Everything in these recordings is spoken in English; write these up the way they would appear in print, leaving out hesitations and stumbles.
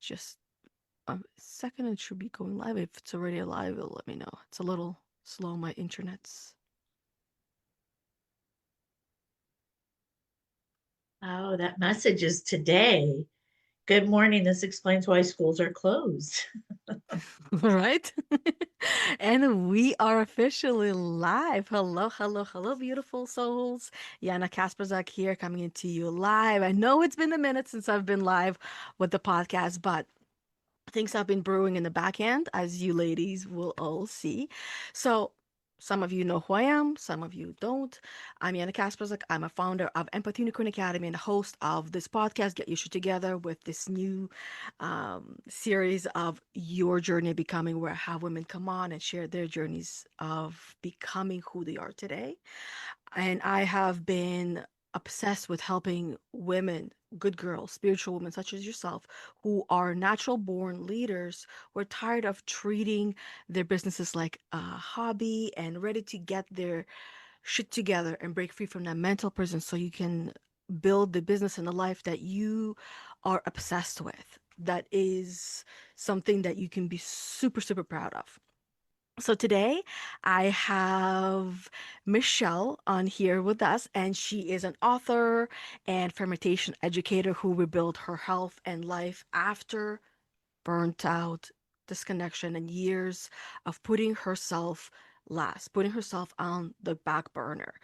Just a second, it should be going live. If it's already live, it'll let me know. It's a little slow, my internet's. Oh, that message is today. Good morning. This explains why schools are closed. Right? And we are officially live. Hello, hello, hello, beautiful souls. Yana Kasperzak here, coming into you live. I know it's been a minute since I've been live with the podcast, but things have been brewing in the back end, as you ladies will all see. So, some of you know who I am, some of you don't. I'm Yana Kasperzak. I'm a founder of Empathy Unicorn Academy and a host of this podcast, Get Your Shit Together, with this new series of Your Journey of Becoming, where I have women come on and share their journeys of becoming who they are today. And I have been obsessed with helping women, good girls, spiritual women such as yourself, who are natural born leaders, who are tired of treating their businesses like a hobby and ready to get their shit together and break free from that mental prison so you can build the business and the life that you are obsessed with. That is something that you can be super, super proud of. So today I have Michelle on here with us, and she is an author and fermentation educator who rebuilt her health and life after burnt out, disconnection, and years of putting herself last, putting herself on the back burner.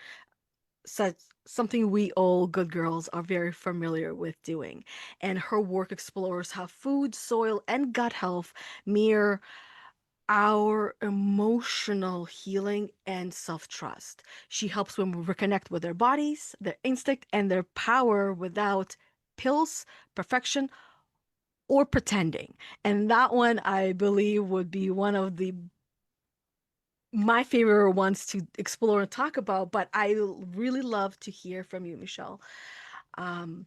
Such something we all good girls are very familiar with doing. And her work explores how food, soil, and gut health mirror our emotional healing and self trust. She helps women reconnect with their bodies, their instinct, and their power without pills, perfection, or pretending. And that one, I believe, would be one of the my favorite ones to explore and talk about. But I really love to hear from you, Michelle. Um,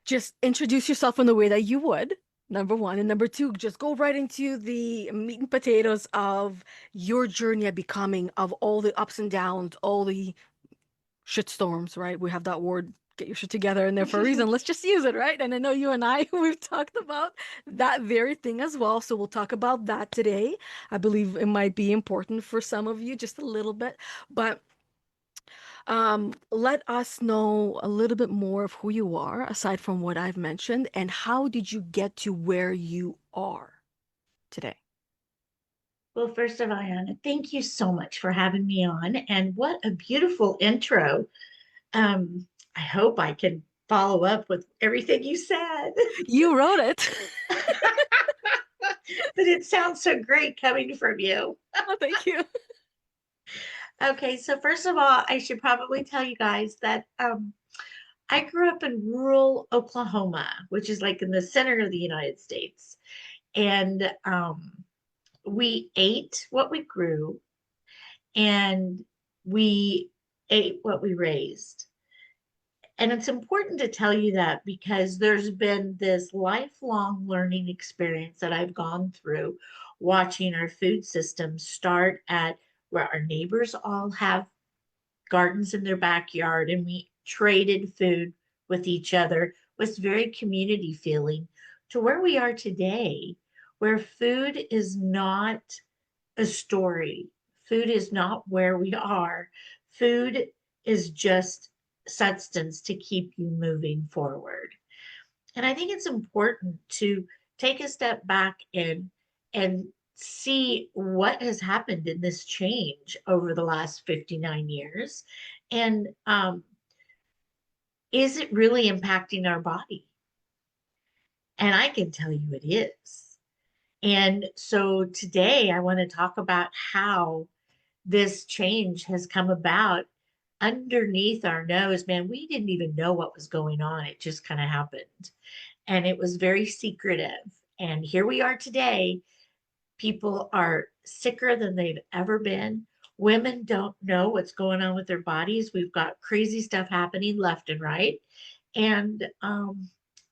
just introduce yourself in the way that you would, number one. And number two, just go right into the meat and potatoes of your journey of becoming, of all the ups and downs, all the shit storms, right? We have that word, get your shit together in there for a reason. Let's just use it, right? And I know you and I, we've talked about that very thing as well. So we'll talk about that today. I believe it might be important for some of you, just a little bit. But let us know a little bit more of who you are, aside from what I've mentioned, and how did you get to where you are today? Well, first of all, Anna, thank you so much for having me on. And what a beautiful intro. I hope I can follow up with everything you said. You wrote it. But it sounds so great coming from you. Oh, thank you. Okay, so first of all, I should probably tell you guys that I grew up in rural Oklahoma, which is like in the center of the United States. And we ate what we grew and we ate what we raised. And it's important to tell you that because there's been this lifelong learning experience that I've gone through watching our food system start at where our neighbors all have gardens in their backyard and we traded food with each other, was very community feeling, to where we are today, where food is not a story. Food is not where we are. Food is just substance to keep you moving forward. And I think it's important to take a step back and see what has happened in this change over the last 59 years. And is it really impacting our body? And I can tell you it is. And so today I want to talk about how this change has come about underneath our nose. Man, we didn't even know what was going on. It just kind of happened. And it was very secretive. And here we are today. People are sicker than they've ever been. Women don't know what's going on with their bodies. We've got crazy stuff happening left and right. And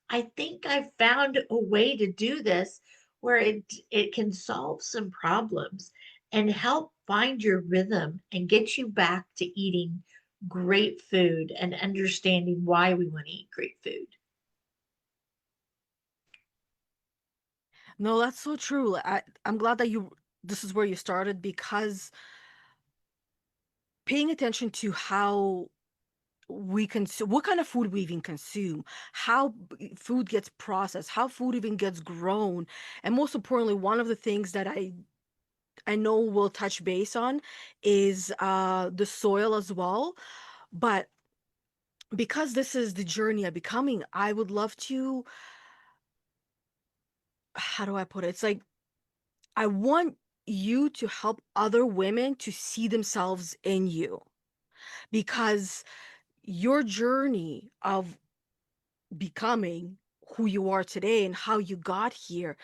I think I found a way to do this where it can solve some problems and help find your rhythm and get you back to eating great food and understanding why we want to eat great food. No, that's so true. I'm glad that you this is where you started because paying attention to how we consume, what kind of food we even consume, how food gets processed, how food even gets grown, and most importantly, one of the things that I know we'll touch base on is the soil as well. But because this is the journey of becoming, I would love to, how do I put it? It's like I want you to help other women to see themselves in you because your journey of becoming who you are today and how you got here,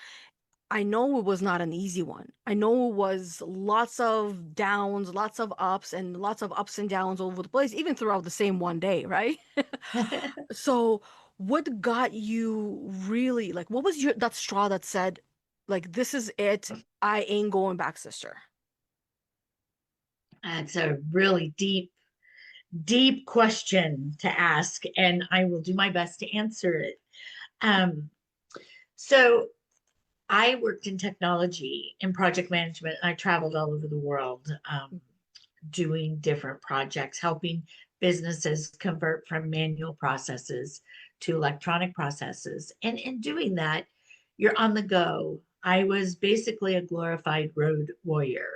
I know it was not an easy one. I know it was lots of downs, lots of ups, and lots of ups and downs all over the place, even throughout the same one day, right? So, what got you really like, what was your that straw that said, like, this is it, I ain't going back, sister? That's a really deep question to ask, and I will do my best to answer it. Um, so I worked in technology and project management. I traveled all over the world, doing different projects, helping businesses convert from manual processes to electronic processes. And in doing that, you're on the go. I was basically a glorified road warrior.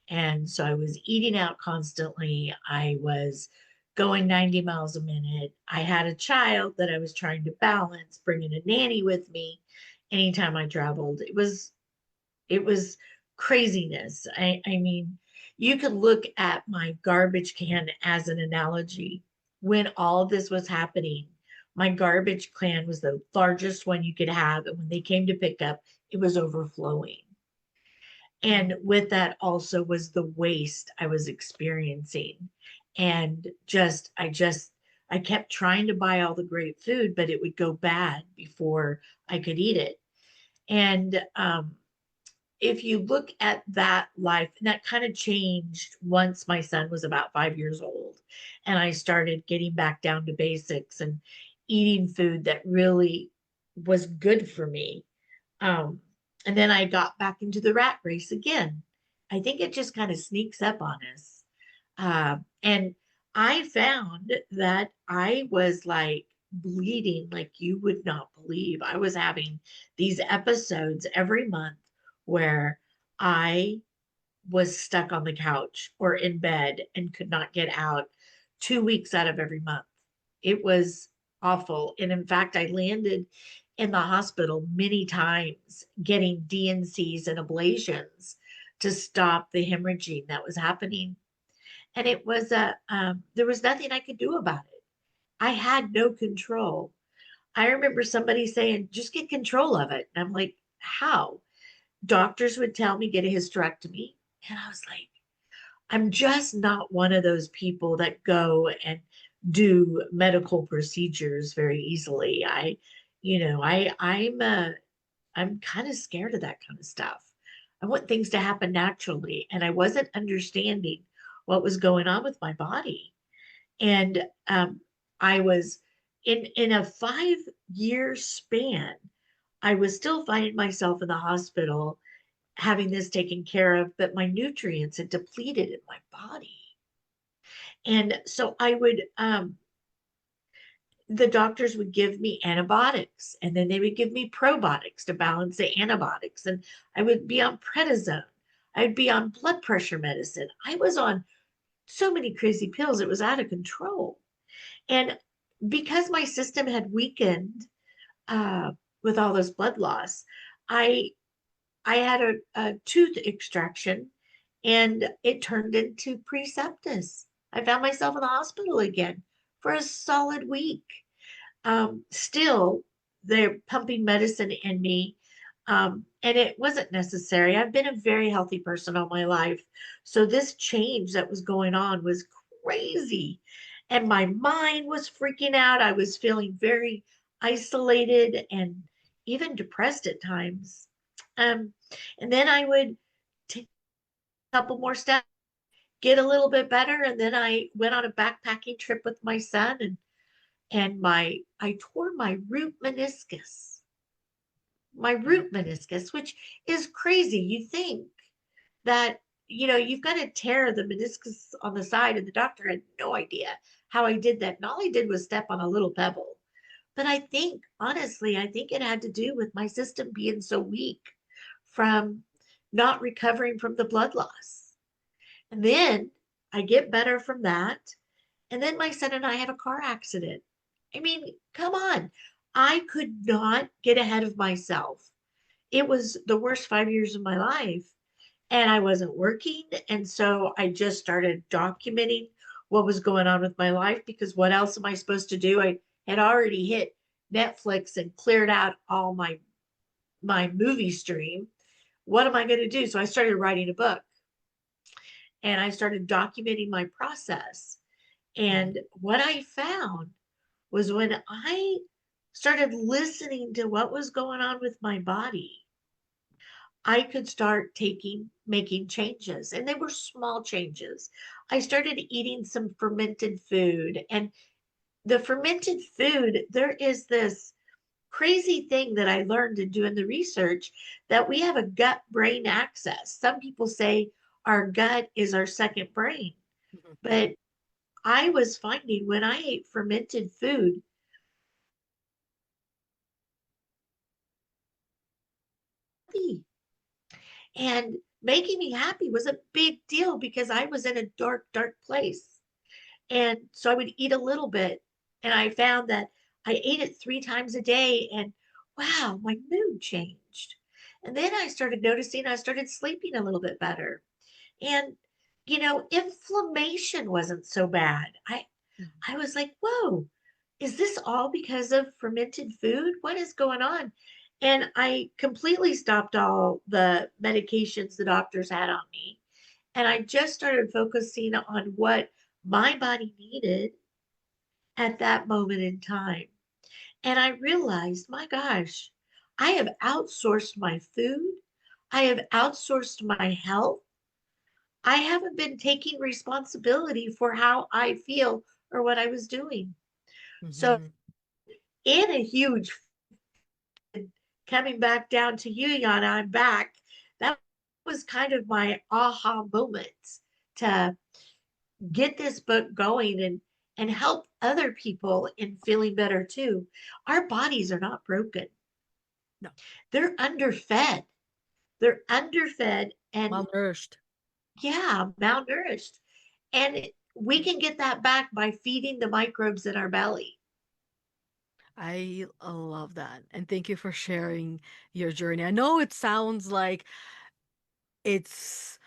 And so I was eating out constantly. I was going 90 miles a minute. I had a child that I was trying to balance, bringing a nanny with me anytime I traveled. It was craziness. I mean, you could look at my garbage can as an analogy. When all this was happening, my garbage can was the largest one you could have. And when they came to pick up, it was overflowing. And with that also was the waste I was experiencing. And I kept trying to buy all the great food, but it would go bad before I could eat it. And if you look at that life, and that kind of changed once my son was about 5 years old, and I started getting back down to basics and eating food that really was good for me. Um, and then I got back into the rat race again. I think it just kind of sneaks up on us. And I found that I was like bleeding like you would not believe. I was having these episodes every month where I was stuck on the couch or in bed and could not get out 2 weeks out of every month. It was awful. And in fact, I landed in the hospital many times getting DNCs and ablations to stop the hemorrhaging that was happening. And there was nothing I could do about it. I had no control. I remember somebody saying, just get control of it. And I'm like, how? Doctors would tell me get a hysterectomy. And I was like, I'm just not one of those people that go and do medical procedures very easily. I'm kind of scared of that kind of stuff. I want things to happen naturally, and I wasn't understanding what was going on with my body. And I was in a 5 year span. I was still finding myself in the hospital having this taken care of, but my nutrients had depleted in my body. And so the doctors would give me antibiotics and then they would give me probiotics to balance the antibiotics. And I would be on prednisone. I'd be on blood pressure medicine. I was on so many crazy pills, it was out of control. And because my system had weakened uh, with all this blood loss, I I had a tooth extraction and it turned into pre-septus. I found myself in the hospital again for a solid week. Still, they're pumping medicine in me. And it wasn't necessary. I've been a very healthy person all my life. So this change that was going on was crazy. And my mind was freaking out. I was feeling very isolated and even depressed at times. Um, and then I would take a couple more steps, get a little bit better. And then I went on a backpacking trip with my son and I tore my root meniscus. my Right. root meniscus, which is crazy. You think that, you've got to tear the meniscus on the side, and the doctor had no idea how I did that. And all I did was step on a little pebble. But I think, honestly, I think it had to do with my system being so weak from not recovering from the blood loss. And then I get better from that. And then my son and I have a car accident. I mean, come on. I could not get ahead of myself. It was the worst 5 years of my life, and I wasn't working. And so I just started documenting what was going on with my life, because what else am I supposed to do? I had already hit Netflix and cleared out all my movie stream. What am I going to do? So I started writing a book, and I started documenting my process. Mhm. And what I found was, when I started listening to what was going on with my body, I could start making changes. And they were small changes. I started eating some fermented food. And the fermented food, there is this crazy thing that I learned in doing the research, that we have a gut brain axis. Some people say our gut is our second brain. Mhm. But I was finding, when I ate fermented food, and making me happy was a big deal, because I was in a dark, dark place. And so I would eat a little bit. And I found that I ate it 3 times a day. And wow, my mood changed. And then I started noticing I started sleeping a little bit better. And, inflammation wasn't so bad. Mhm. I was like, whoa, is this all because of fermented food? What is going on? And I completely stopped all the medications the doctors had on me. And I just started focusing on what my body needed at that moment in time. And I realized, my gosh, I have outsourced my food. I have outsourced my health. I haven't been taking responsibility for how I feel or what I was doing. So, Mhm. in a huge, coming back down to you, Yana, I'm back. That was kind of my aha moment to get this book going, and help other people in feeling better too. Our bodies are not broken. No. They're underfed. They're underfed, and Malnourished. yeah, malnourished. And we can get that back by feeding the microbes in our belly. I love that. And thank you for sharing your journey. I know it sounds like it's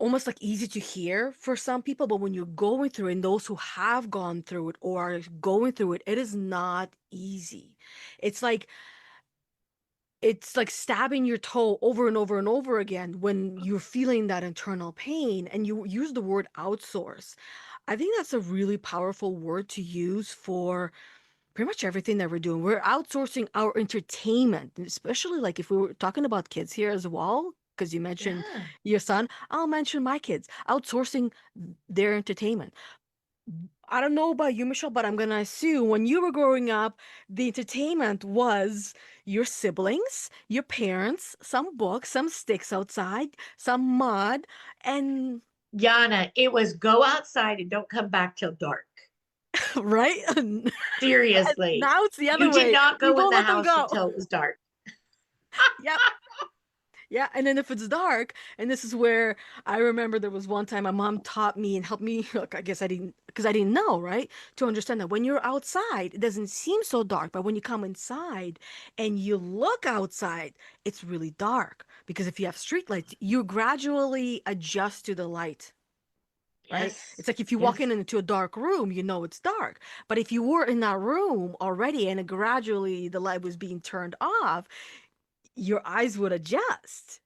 almost like easy to hear for some people, but when you're going through it, and those who have gone through it or are going through it, it is not easy. It's like it's like stabbing your toe over and over and over again when you're feeling that internal pain, and you use the word outsource. I think that's a really powerful word to use for pretty much everything that we're doing. We're outsourcing our entertainment, and especially like if we were talking about kids here as well, because you mentioned Yeah. your son, I'll mention my kids, outsourcing their entertainment. I don't know about you, Michelle, but I'm gonna assume when you were growing up, the entertainment was your siblings, your parents, some books, some sticks outside, some mud, and Yana, it was go outside and don't come back till dark. right? Seriously. Now it's the other You did way. not We go in won't the let them house go. until it was dark. Yep. Yeah, and then if it's dark, and this is where I remember there was one time my mom taught me and helped me, look, I guess I didn't, because I didn't know, right? To understand that when you're outside, it doesn't seem so dark, but when you come inside and you look outside, it's really dark. Because if you have street lights, you gradually adjust to the light, right? Yes. It's like if you walk in Yes. into a dark room, you know it's dark. But if you were in that room already and gradually the light was being turned off, your eyes would adjust.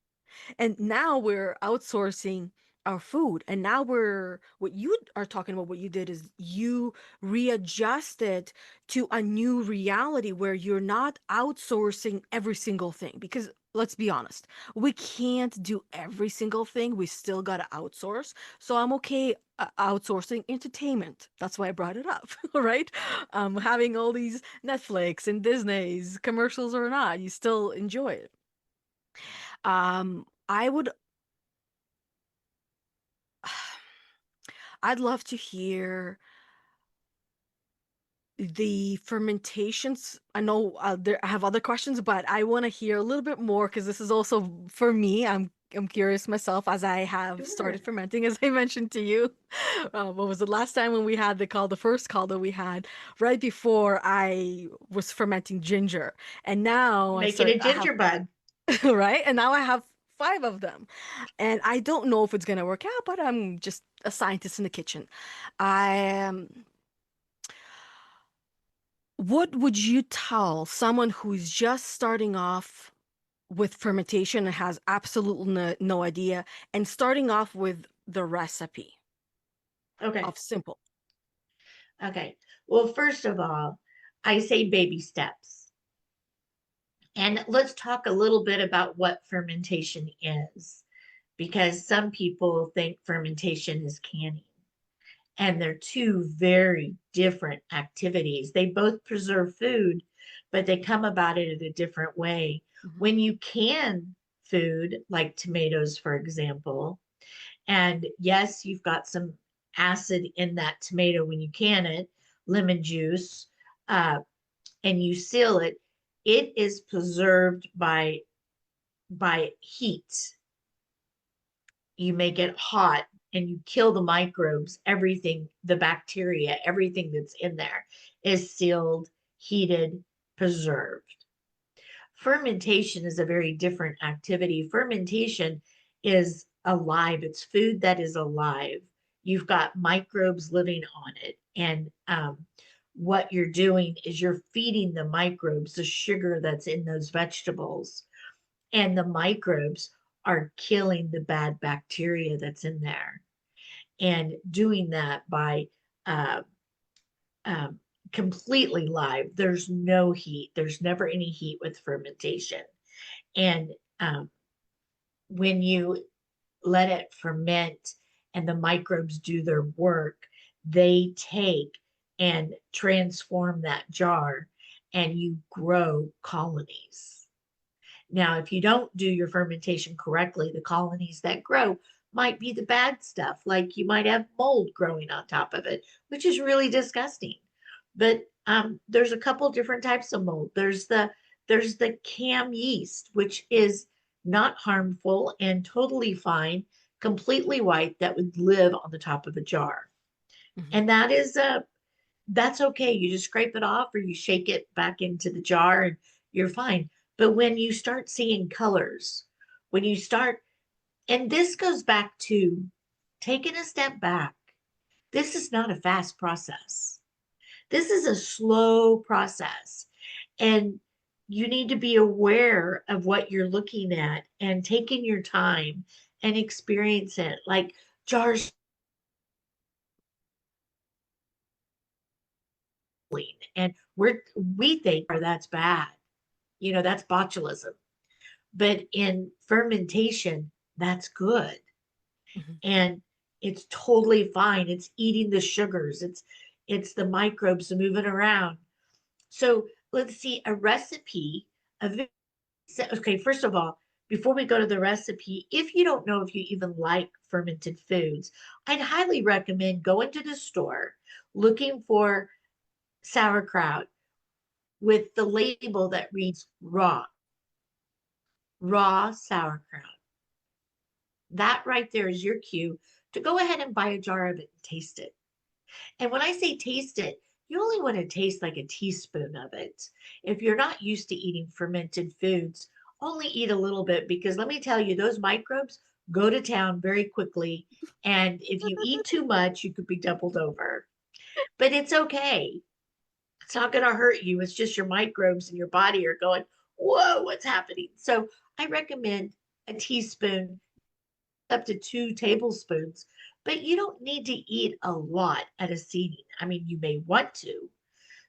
And now we're outsourcing our food. And now what you are talking about, what you did is you readjusted to a new reality where you're not outsourcing every single thing. Because let's be honest, we can't do every single thing. We still got to outsource. So I'm okay outsourcing entertainment. That's why I brought it up, right? Having all these Netflix and Disney's commercials or not, you still enjoy it. I would, I'd love to hear the fermentations. I know I have other questions, but I want to hear a little bit more because this is also for me. I'm curious myself as I have started Sure. fermenting, as I mentioned to you. What was the last time when we had the call, the first call that we had right before I was fermenting ginger, and now Making a I have ginger bug. right, and now I have five of them, and I don't know if it's gonna work out, but I'm just a scientist in the kitchen. I am. What would you tell someone who's just starting off with fermentation and has absolutely no idea and starting off with the recipe Okay. of simple? Okay. Well, first of all, I say baby steps. And let's talk a little bit about what fermentation is, because some people think fermentation is canning, and they're two very different activities. They both preserve food, but they come about it in a different way. Hmm. When you can food, like tomatoes, for example, and yes, you've got some acid in that tomato when you can it, lemon juice, uh, and you seal it, it is preserved by heat. You make it hot and you kill the microbes, everything, the bacteria, everything that's in there is sealed, heated, preserved. Fermentation is a very different activity. Fermentation is alive, it's food that is alive. You've got microbes living on it. And what you're doing is you're feeding the microbes the sugar that's in those vegetables, and the microbes are killing the bad bacteria that's in there, and doing that by uh, um, completely live. There's no heat, there's never any heat with fermentation. And um, when you let it ferment and the microbes do their work, they take and transform that jar, and you grow colonies. Now, if you don't do your fermentation correctly, the colonies that grow might be the bad stuff, like you might have mold growing on top of it, which is really disgusting. But there's a couple different types of mold. There's the cam yeast, which is not harmful and totally fine, completely white, that would live on the top of a jar, Hmm. and that's okay. You just scrape it off or you shake it back into the jar and you're fine. But when you start seeing colors, when you start, and this goes back to taking a step back, this is not a fast process. This is a slow process. And you need to be aware of what you're looking at and taking your time and experience it. Like jars, and we think that's bad. That's botulism. But in fermentation, that's good. Hmm. And it's totally fine. It's eating the sugars. It's the microbes moving around. So let's see a recipe of okay, first of all, before we go to the recipe, if you don't know if you even like fermented foods, I'd highly recommend going to the store looking for sauerkraut with the label that reads raw sauerkraut. That right there is your cue to go ahead and buy a jar of it and taste it. And when I say taste it, you only want to taste like a teaspoon of it. If you're not used to eating fermented foods, only eat a little bit, because let me tell you, those microbes go to town very quickly. And if you eat too much, you could be doubled over. But it's okay. It's not going to hurt you. It's just your microbes in your body are going, whoa, what's happening? So I recommend a teaspoon up to 2 tablespoons, but you don't need to eat a lot at a seating. I mean, you may want to.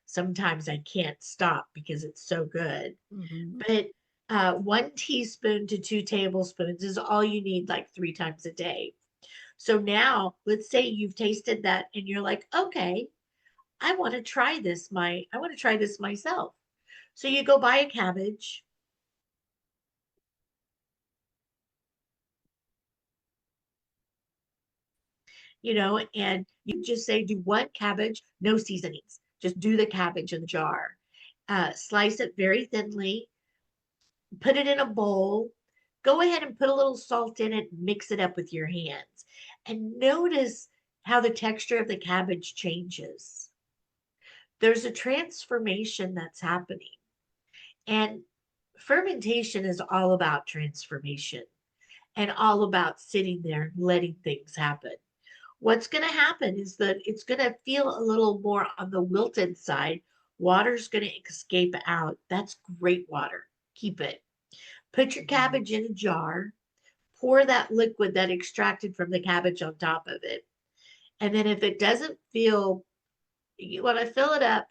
Sometimes I can't stop because it's so good. Hmm. But 1 teaspoon to 2 tablespoons is all you need, like 3 times a day. So now, let's say you've tasted that and you're like, okay, I want to try this myself. So you go buy a cabbage, and you just say, do one cabbage, no seasonings. Just do the cabbage in the jar. Slice it very thinly, put it in a bowl. Go ahead and put a little salt in it, mix it up with your hands, and notice how the texture of the cabbage changes. There's a transformation that's happening. And fermentation is all about transformation and all about sitting there and letting things happen. What's going to happen is that it's going to feel a little more on the wilted side. Water's going to escape out. That's great water. Keep it. Put your Mhm. cabbage in a jar, pour that liquid that extracted from the cabbage on top of it. And then if it doesn't feel, you want to fill it up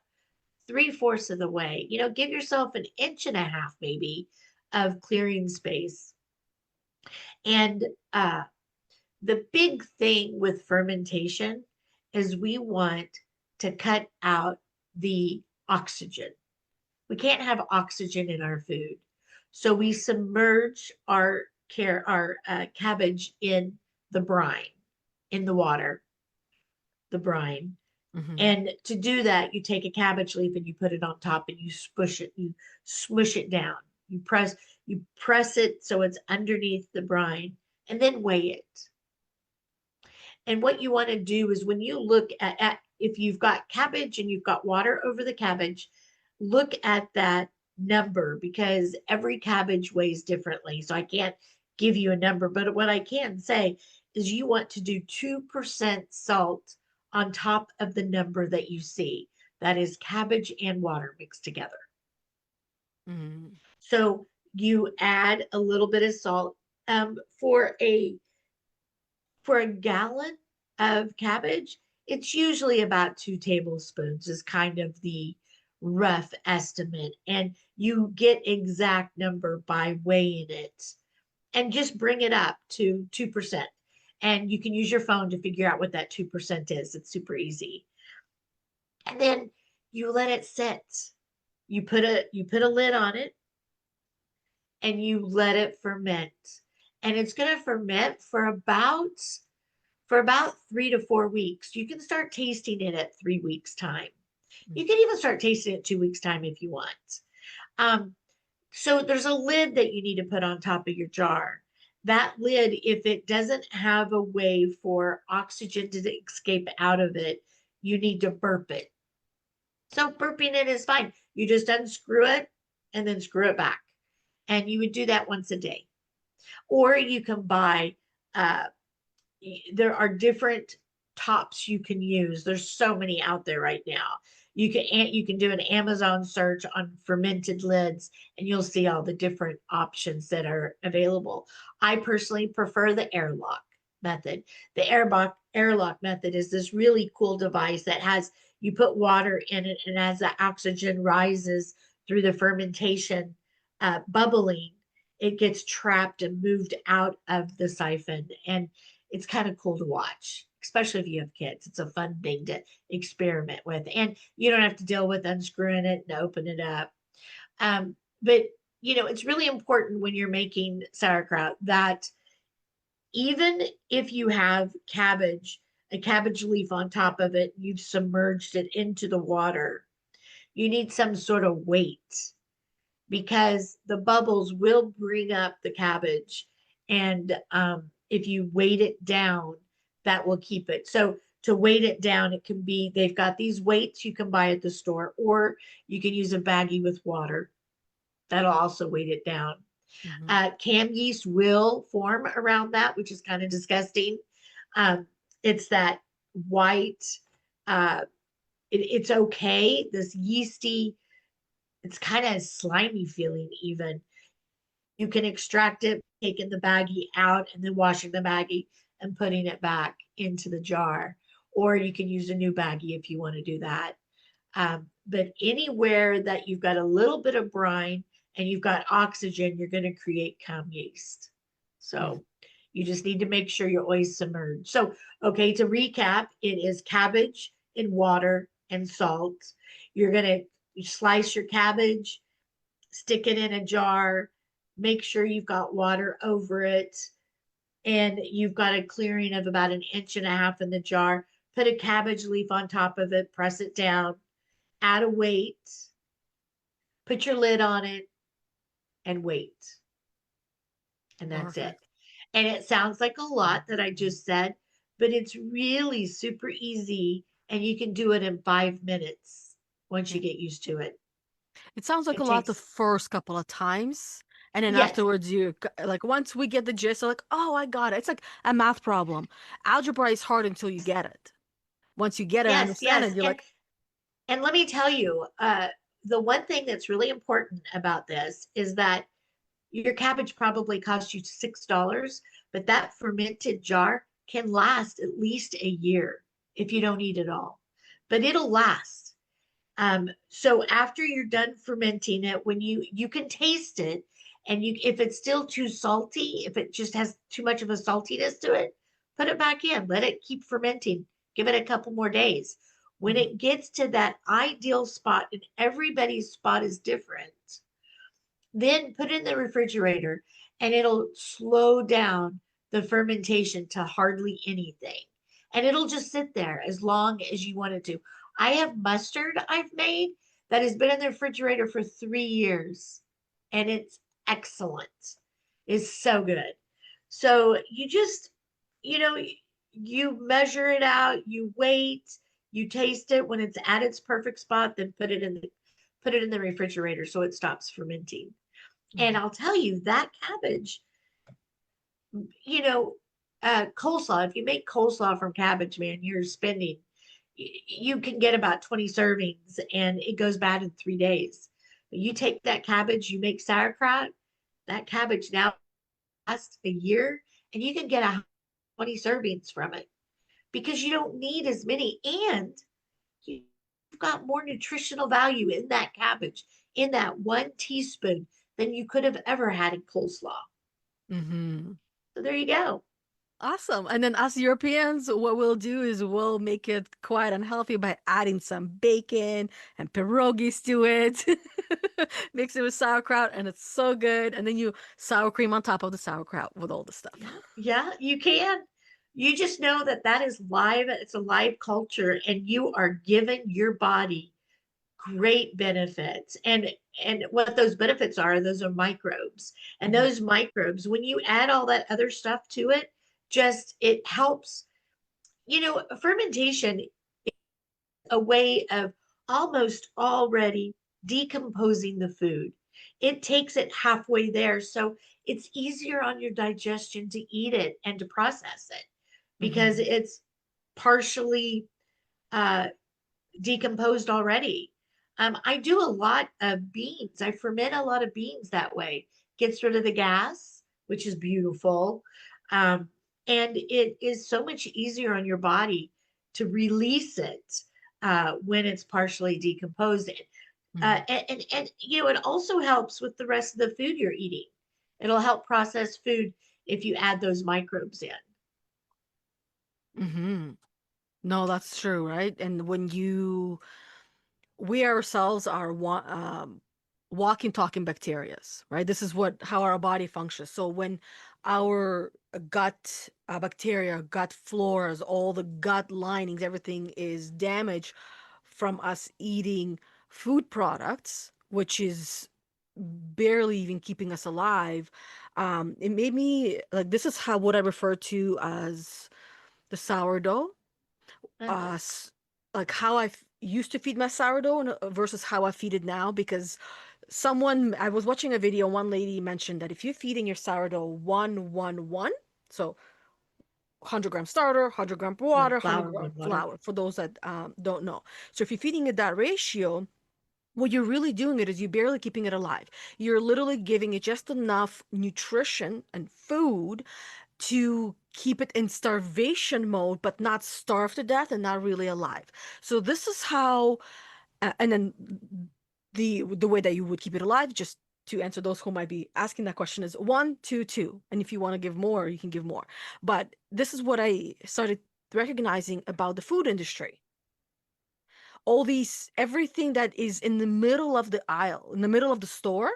3/4 of the way. Give yourself an inch and a half maybe of clearing space. And the big thing with fermentation is we want to cut out the oxygen. We can't have oxygen in our food. So we submerge our cabbage in the brine, in the water, the brine. Mhm. And to do that, you take a cabbage leaf and you put it on top and you smush it down. You press it so it's underneath the brine and then weigh it. And what you want to do is when you look at if you've got cabbage and you've got water over the cabbage, look at that number because every cabbage weighs differently. So I can't give you a number, but what I can say is you want to do 2% salt on top of the number that you see. That is cabbage and water mixed together. Mhm. So you add a little bit of salt for a gallon of cabbage, it's usually about 2 tablespoons, is kind of the rough estimate. And you get exact number by weighing it and just bring it up to 2%. And you can use your phone to figure out what that 2% is. It's super easy. And then you let it sit. You put a lid on it and you let it ferment. And it's going to ferment for about 3 to 4 weeks. You can start tasting it at 3 weeks' time. You can even start tasting it 2 weeks' time if you want. Um, so there's a lid that you need to put on top of your jar. That lid, if it doesn't have a way for oxygen to escape out of it, you need to burp it. So burping it is fine. You just unscrew it and then screw it back. And you would do that once a day. Or you can buy uh, there are different tops you can use. There's so many out there right now. You can do an Amazon search on fermented lids and you'll see all the different options that are available. I personally prefer the airlock method. The airlock method is this really cool device that has you put water in it and as the oxygen rises through the fermentation bubbling, it gets trapped and moved out of the siphon and it's kind of cool to watch, especially if you have kids. It's a fun thing to experiment with. And you don't have to deal with unscrewing it and open it up. But it's really important when you're making sauerkraut that even if you have a cabbage leaf on top of it, you've submerged it into the water, you need some sort of weight because the bubbles will bring up the cabbage. And if you weight it down, that will keep it. So to weight it down, it can be, they've got these weights you can buy at the store, or you can use a baggie with water. That'll also weight it down. Mhm. Cam yeast will form around that, which is kind of disgusting. It's that white, uh, it's okay. This yeasty, it's kind of slimy feeling even. You can extract it, taking the baggie out and then washing the baggie and putting it back into the jar. Or you can use a new baggie if you want to do that. But anywhere that you've got a little bit of brine and you've got oxygen, you're going to create calm yeast. Mm. So you just need to make sure you're always submerged. So, okay, to recap, it is cabbage in water and salt. You're going to slice your cabbage, stick it in a jar, make sure you've got water over it, and you've got a clearing of about an inch and a half in the jar. Put a cabbage leaf on top of it, press it down, add a weight, put your lid on it, and wait. And that's it. Perfect. And it sounds like a lot that I just said, but it's really super easy and you can do it in 5 minutes once Yeah. you get used to it. It sounds like a It lot the takes, first couple of times. And then yes, afterwards, like, once we get the gist, like, oh, I got it. It's like a math problem. Algebra is hard until you get it. Once you get it, yes, understand yes. it, you're like, And let me tell you, the one thing that's really important about this is that your cabbage probably cost you $6, but that fermented jar can last at least a year if you don't eat it all. But it'll last. So after you're done fermenting it, when you can taste it, and you if it's still too salty, if it just has too much of a saltiness to it, put it back in. Let it keep fermenting. Give it a couple more days. When mhm, it gets to that ideal spot, and everybody's spot is different, then put it in the refrigerator and it'll slow down the fermentation to hardly anything. And it'll just sit there as long as you want it to. I have mustard I've made that has been in the refrigerator for 3 years and it's excellent. It's so good. So you just, you know, you measure it out, you wait, you taste it when it's at its perfect spot, then put it in the refrigerator so it stops fermenting. And mhm. I'll tell you that cabbage, you know, coleslaw, if you make coleslaw from cabbage, man, you're spending, you can get about 20 servings and it goes bad in 3 days. But you take that cabbage, you make sauerkraut, that cabbage now lasts a year and you can get 20 servings from it because you don't need as many. And you've got more nutritional value in that cabbage, in that 1 teaspoon, than you could have ever had in coleslaw. Mhm. So there you go. Awesome. And then us Europeans, what we'll do is we'll make it quite unhealthy by adding some bacon and pierogies to it. Mix it with sauerkraut, and it's so good. And then you sour cream on top of the sauerkraut with all the stuff. Yeah, yeah, you can. You just know that that is live. It's a live culture, and you are giving your body great benefits. And what those benefits are, those are microbes. And Mhm, those microbes, when you add all that other stuff to it, just it helps. Fermentation, a way of almost already decomposing the food. It takes it halfway there. So it's easier on your digestion to eat it and to process it because mhm, it's partially uh, decomposed already. I do a lot of beans. I ferment a lot of beans that way. Gets rid of the gas, which is beautiful. Um, and it is so much easier on your body to release it when it's partially decomposed. mhm, It also helps with the rest of the food you're eating. It'll help process food if you add those microbes in. mhm. No, that's true, right? And when we ourselves are walking, talking bacterias, right? This is what how our body functions. So when our gut bacteria, gut floras, all the gut linings, everything is damaged from us eating food products, which is barely even keeping us alive. It made me like this is how what I refer to as the sourdough Uh-huh. uh like how used to feed my sourdough versus how I feed it now because someone I was watching a video, one lady mentioned that if you're feeding your sourdough 1-1-1, so 100-gram starter, 100-gram One water, flour, 100-gram one water. flour, for those that don't know. So if you're feeding it that ratio, what you're really doing it is you're barely keeping it alive. You're literally giving it just enough nutrition and food to keep it in starvation mode, but not starve to death and not really alive. So this is how, and then the way that you would keep it alive, just to answer those who might be asking that question is one, two, two. And if you want to give more, you can give more. But this is what I started recognizing about the food industry. All these, everything that is in the middle of the aisle, in the middle of the store,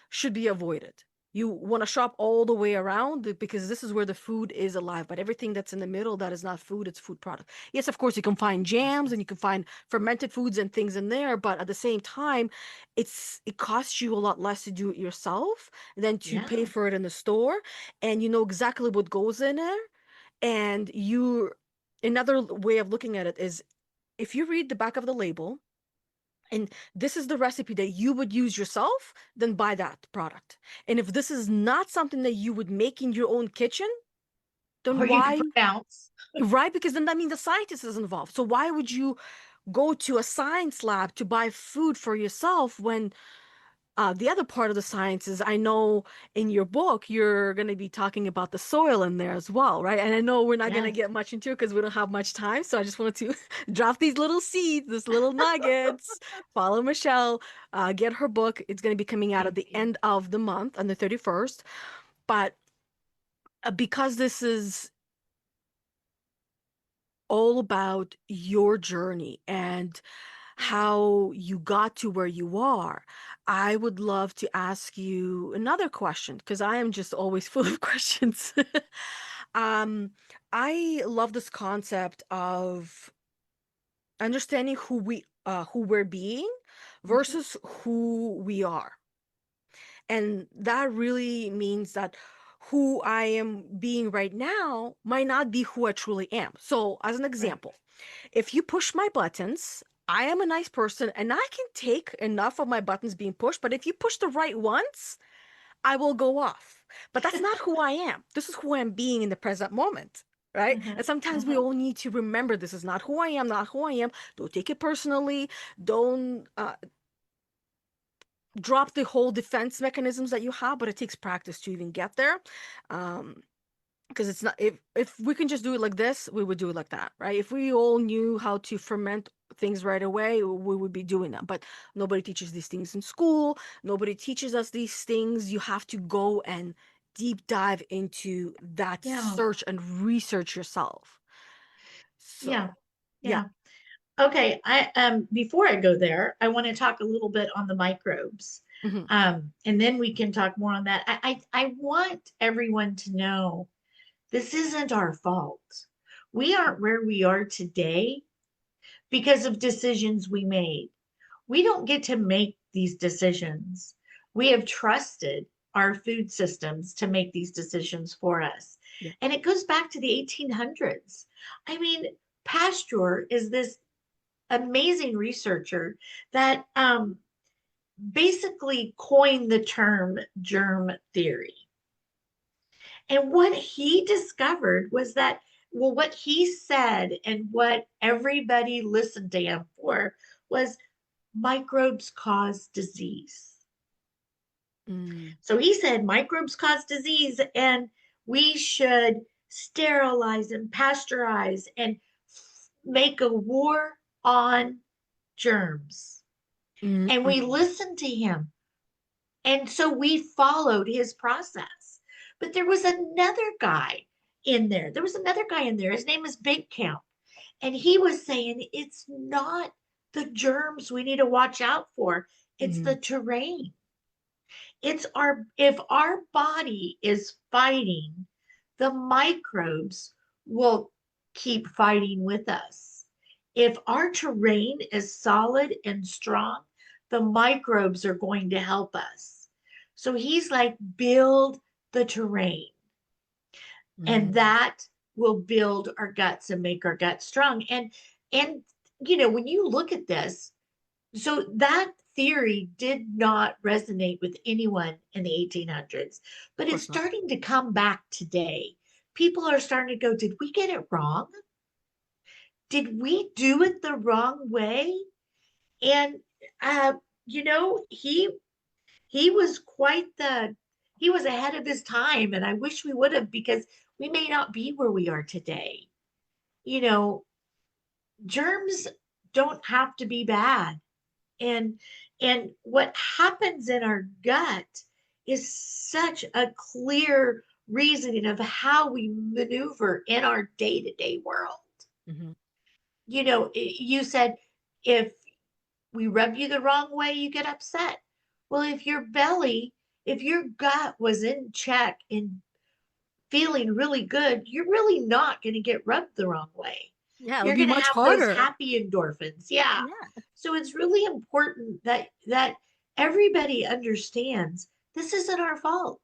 should be avoided. You want to shop all the way around because this is where the food is alive. But everything that's in the middle that is not food, it's food product. Yes, of course, you can find jams and you can find fermented foods and things in there, but at the same time, it costs you a lot less to do it yourself than to pay Yeah. for it in the store, and you know exactly what goes in there. And you, another way of looking at it is if you read the back of the label and this is the recipe that you would use yourself, then buy that product. And if this is not something that you would make in your own kitchen, Or then you can why? pronounce. Right? Because then that means the scientist is involved. So why would you go to a science lab to buy food for yourself when the other part of the science is, I know in your book, you're going to be talking about the soil in there as well, right? And I know we're not going to Yes. get much into it because we don't have much time. So I just wanted to drop these little seeds, these little nuggets. Follow Michelle, get her book. It's going to be coming out at Thank the you. end of the month on the 31st. But because this is all about your journey and how you got to where you are, I would love to ask you another question because I am just always full of questions. um, I love this concept of understanding who we're being Mhm. versus who we are. And that really means that who I am being right now might not be who I truly am. So, as an Right. example, if you push my buttons, I am a nice person and I can take enough of my buttons being pushed, but if you push the right ones, I will go off. But that's not who I am. This is who I'm being in the present moment. Right. Uh-huh. And sometimes we Uh-huh. all need to remember this is not who I am, not who I am. Don't take it personally. Don't drop the whole defense mechanisms that you have, but it takes practice to even get there. Um, because it's not, if we can just do it like this, we would do it like that, right? If we all knew how to ferment things right away, we would be doing them. But nobody teaches these things in school. Nobody teaches us these things. You have to go and deep dive into that Yeah. search and research yourself. Yeah. So, yeah. Yeah. Okay. I before I go there, I want to talk a little bit on the microbes. Hmm. And then we can talk more on that. I want everyone to know this isn't our fault. We aren't where we are today because of decisions we made. We don't get to make these decisions. We have trusted our food systems to make these decisions for us. Yeah. And it goes back to the 1800s. I mean, Pasteur is this amazing researcher that basically coined the term germ theory. And what he discovered was that, well, what he said and what everybody listened to him for was microbes cause disease. Mm, So he said microbes cause disease and we should sterilize and pasteurize and make a war on germs. mm, And we mm, listened to him. And so we followed his process. But there was another guy in there. There was another guy in there. His name is Big Count. And he was saying it's not the germs we need to watch out for, it's the mm, terrain. It's our, if our body is fighting, the microbes will keep fighting with us. If our terrain is solid and strong, the microbes are going to help us. So he's like, build the terrain, and mm, that will build our guts and make our guts strong. And you know, when you look at this, so that theory did not resonate with anyone in the 1800s, of but it's course not. starting to come back today. People are starting to go, did we get it wrong? Did we do it the wrong way? And uh, you know, he was quite the, he was ahead of his time, and I wish we would have, because we may not be where we are today. You know, germs don't have to be bad. And And what happens in our gut is such a clear reasoning of how we maneuver in our day to day world. Hmm. You know, you said if we rub you the wrong way, you get upset. Well, if your gut was in check and feeling really good, you're really not going to get rubbed the wrong way. Yeah, it'll You're be going to much have those harder. happy endorphins. Yeah. Yeah. So it's really important that everybody understands this isn't our fault.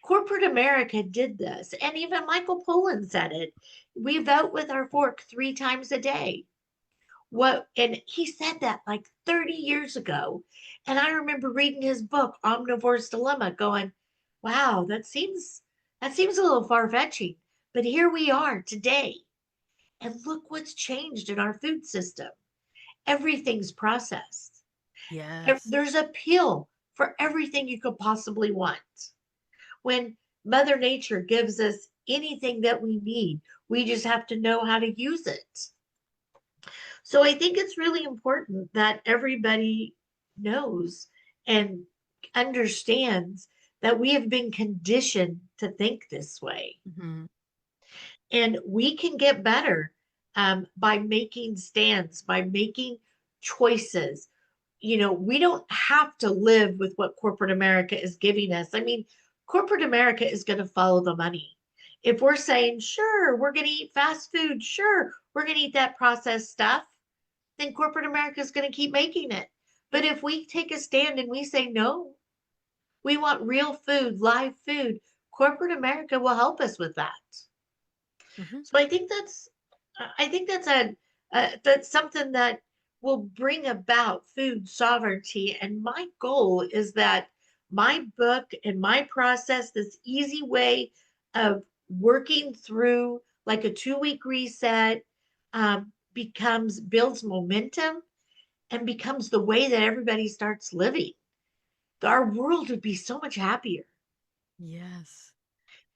Corporate America did this, and even Michael Pollan said it. We vote with our fork 3 times a day. What, and he said that like 30 years ago. And I remember reading his book, Omnivore's Dilemma, going, wow, that seems a little far-fetching. But here we are today. And look what's changed in our food system. Everything's processed. Yes. There's a pill for everything you could possibly want. When Mother Nature gives us anything that we need, we just have to know how to use it. So I think it's really important that everybody knows and understands that we have been conditioned to think this way. Hmm. And we can get better by making stands, by making choices. You know, we don't have to live with what corporate America is giving us. I mean, corporate America is going to follow the money. If we're saying, sure, we're going to eat fast food, sure, we're going to eat that processed stuff, then corporate America is going to keep making it. But if we take a stand and we say, no, we want real food, live food, corporate America will help us with that. Hmm. So I think that's something that will bring about food sovereignty. And my goal is that my book and my process, this easy way of working through like a 2 week reset, becomes builds momentum and becomes the way that everybody starts living. Our world would be so much happier. Yes.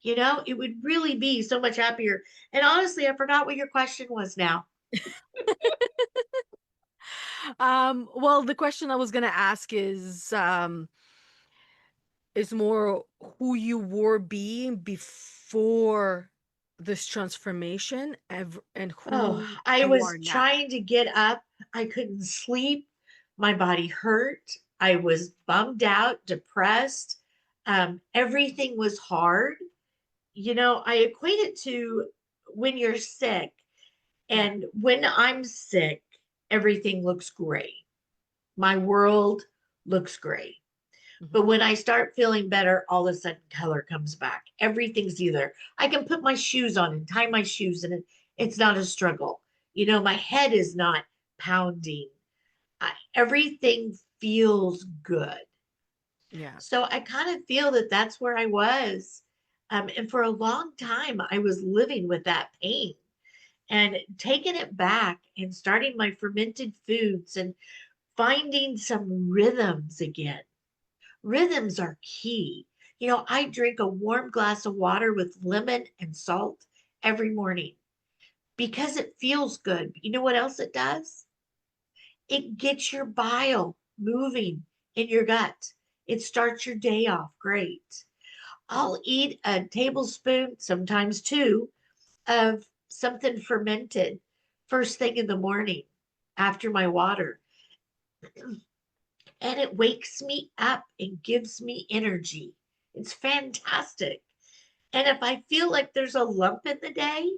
You know, it would really be so much happier. And honestly, I forgot what your question was now. Well, the question I was gonna ask is more who you were being before this transformation and Oh, who I you are was now. trying to get up. I couldn't sleep. My body hurt. I was bummed out, depressed. Everything was hard. You know, I equate it to when you're sick. Yeah. And when I'm sick, everything looks great. My world looks great. Hmm. But when I start feeling better, all of a sudden color comes back. Everything's either I can put my shoes on and tie my shoes and it's not a struggle. You know, my head is not pounding. Everything feels good. Yeah. So I kind of feel that that's where I was. And for a long time, I was living with that pain and taking it back and starting my fermented foods and finding some rhythms again. Rhythms are key. You know, I drink a warm glass of water with lemon and salt every morning because it feels good. You know what else it does? It gets your bile moving in your gut. It starts your day off great. I'll eat a tablespoon, sometimes two, of something fermented first thing in the morning after my water. And it wakes me up and gives me energy. It's fantastic. And if I feel like there's a lump in the day,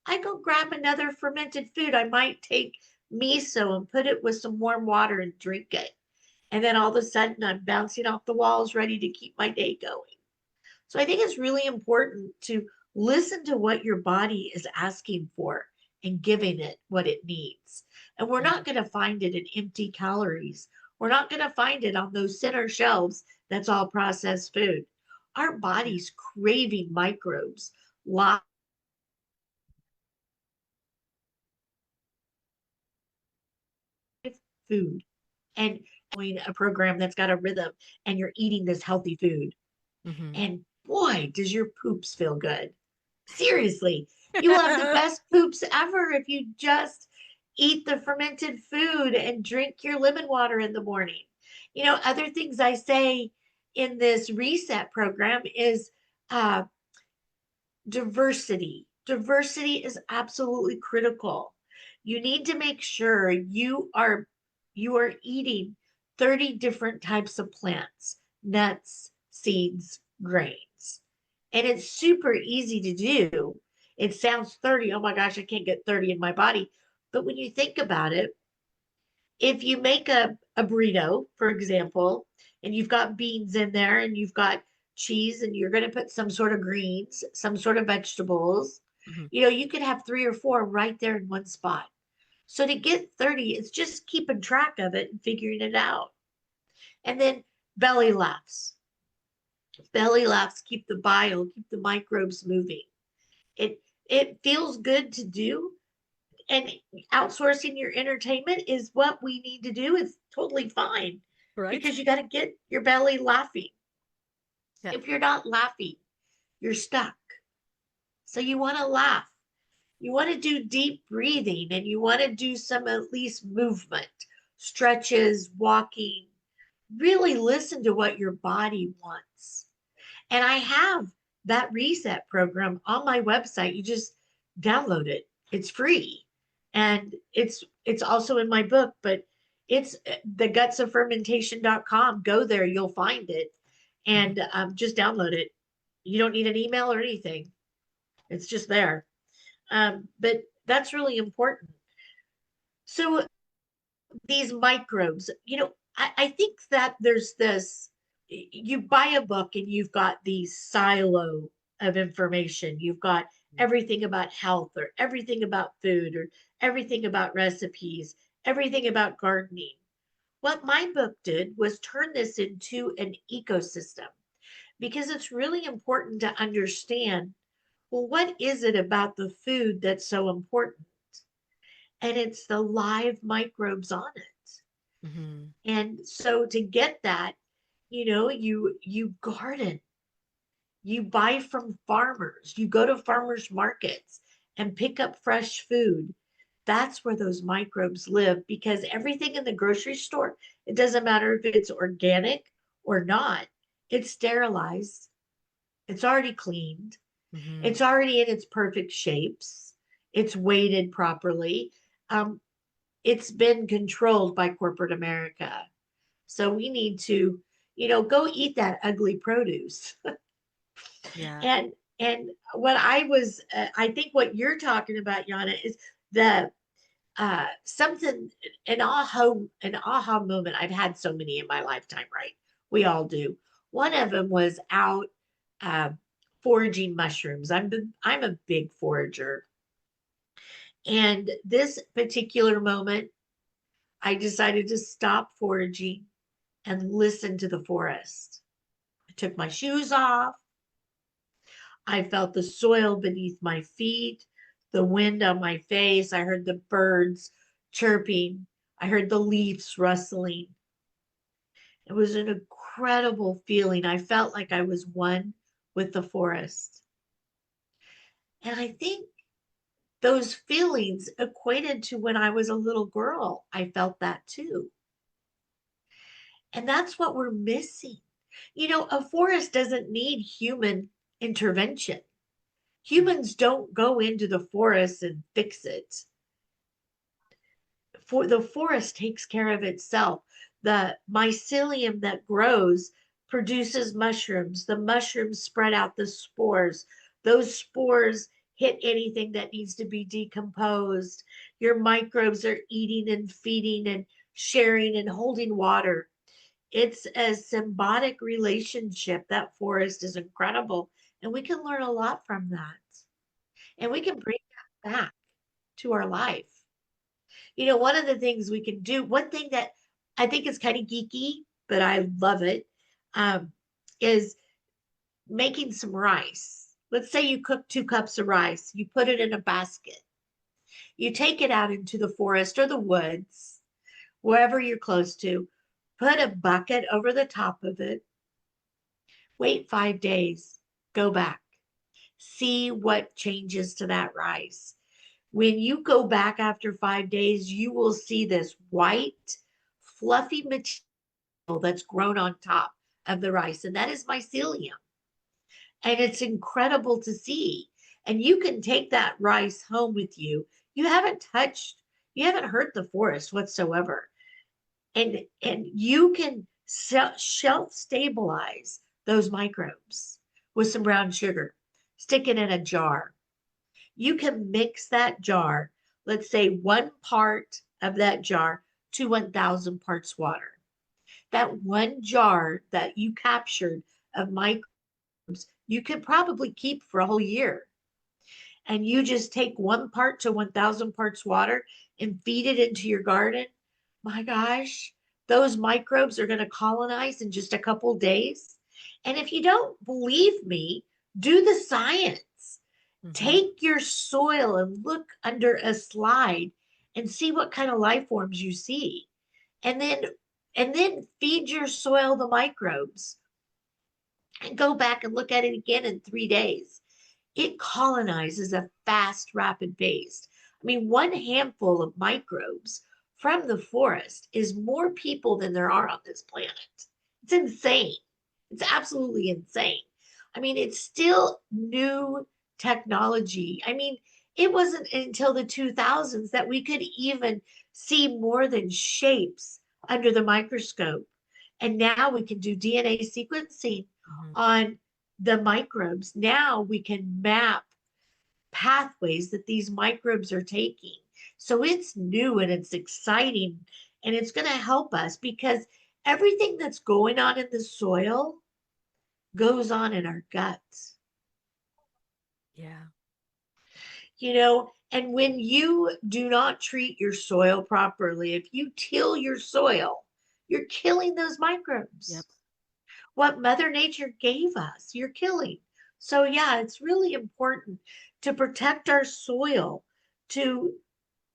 I go grab another fermented food. I might take miso and put it with some warm water and drink it. And then all of a sudden, I'm bouncing off the walls, ready to keep my day going. So I think it's really important to listen to what your body is asking for and giving it what it needs. And we're not going to find it in empty calories. We're not going to find it on those center shelves that's all processed food. Our Yeah. body's craving microbes, live food, and doing a program that's got a rhythm and you're eating this healthy food. Hmm. And boy, does your poops feel good. Seriously, you will have the best poops ever if you just Eat the fermented food and drink your lemon water in the morning. Other things I say in this reset program is uh, diversity. Diversity is absolutely critical. You need to make sure you are eating 30 different types of plants, nuts, seeds, grains. And it's super easy to do. It sounds 30, oh my gosh, I can't get 30 in my body. But when you think about it, if you make a burrito, for example, and you've got beans in there and you've got cheese and you're going to put some sort of greens, some sort of vegetables, Hmm. you could have three or four right there in one spot. So to get 30, it's just keeping track of it and figuring it out. And then belly laughs. Belly laughs keep the bile, keep the microbes moving. It feels good to do, and outsourcing your entertainment is what we need to do. It's totally fine Right? because you got to get your belly laughing. Yeah. If you're not laughing, you're stuck. So you want to laugh. You want to do deep breathing and you want to do some at least movement, stretches, walking. Really listen to what your body wants. And I have that reset program on my website. You just download it. It's free. And it's also in my book, but it's the guts of fermentation.com. Go there, you'll find it. Hmm. And just download it. You don't need an email or anything. It's just there. But that's really important. So these microbes, I think that there's this, you buy a book and you've got these silo of information. You've got everything about health or everything about food or everything about recipes, everything about gardening. What my book did was turn this into an ecosystem because it's really important to understand, well, what is it about the food that's so important? And it's the live microbes on it. Hmm. And so to get that, you garden, you buy from farmers, you go to farmers markets and pick up fresh food. That's where those microbes live because everything in the grocery store, it doesn't matter if it's organic or not, it's sterilized, it's already cleaned, Hmm. it's already in its perfect shapes, it's weighted properly. Um, it's been controlled by corporate America. So we need to, go eat that ugly produce. Yeah. and and what I think what you're talking about, Yana, is the something an aha moment. I've had so many in my lifetime, right? We all do. One of them was out uh, foraging mushrooms. I'm a big forager, and this particular moment, I decided to stop foraging and listen to the forest. I took my shoes off. I felt the soil beneath my feet, the wind on my face. I heard the birds chirping. I heard the leaves rustling. It was an incredible feeling. I felt like I was one with the forest. And I think those feelings equated to when I was a little girl. I felt that too. And that's what we're missing. A forest doesn't need human intervention. Humans don't go into the forest and fix it. For the forest takes care of itself. The mycelium that grows produces mushrooms. The mushrooms spread out the spores. Those spores hit anything that needs to be decomposed. Your microbes are eating and feeding and sharing and holding water. It's a symbiotic relationship. That forest is incredible. And we can learn a lot from that. And we can bring that back to our life. One of the things we can do, one thing that I think is kind of geeky, but I love it, um, is making some rice. Let's say you cook 2 cups of rice, you put it in a basket, you take it out into the forest or the woods, wherever you're close to, put a bucket over the top of it, wait 5 days, go back, see what changes to that rice. When you go back after 5 days, you will see this white, fluffy material that's grown on top of the rice, and that is mycelium. And it's incredible to see. And you can take that rice home with you. You haven't touched, you haven't hurt the forest whatsoever. And you can shelf stabilize those microbes with some brown sugar. Stick it in a jar. You can mix that jar, let's say 1 part of that jar to 1,000 parts water. That 1 jar that you captured of microbes, you can probably keep for a whole year. And you just take 1 part to 1,000 parts water and feed it into your garden. My gosh, those microbes are going to colonize in just a couple days. And if you don't believe me, do the science. Hmm. Take your soil and look under a slide and see what kind of life forms you see. And then feed your soil the microbes and go back and look at it again in 3 days. It colonizes a fast, rapid pace. I mean, one handful of microbes from the forest is more people than there are on this planet. It's insane. It's absolutely insane. I mean, it's still new technology. I mean, it wasn't until the 2000s that we could even see more than shapes under the microscope. And now we can do DNA sequencing Hmm. on the microbes. Now we can map pathways that these microbes are taking. So it's new and it's exciting and it's going to help us because everything that's going on in the soil goes on in our guts, Yeah. and when you do not treat your soil properly, if you till your soil, you're killing those Yep. microbes. What Mother Nature gave us, you're killing. So, yeah, it's really important to protect our soil, to,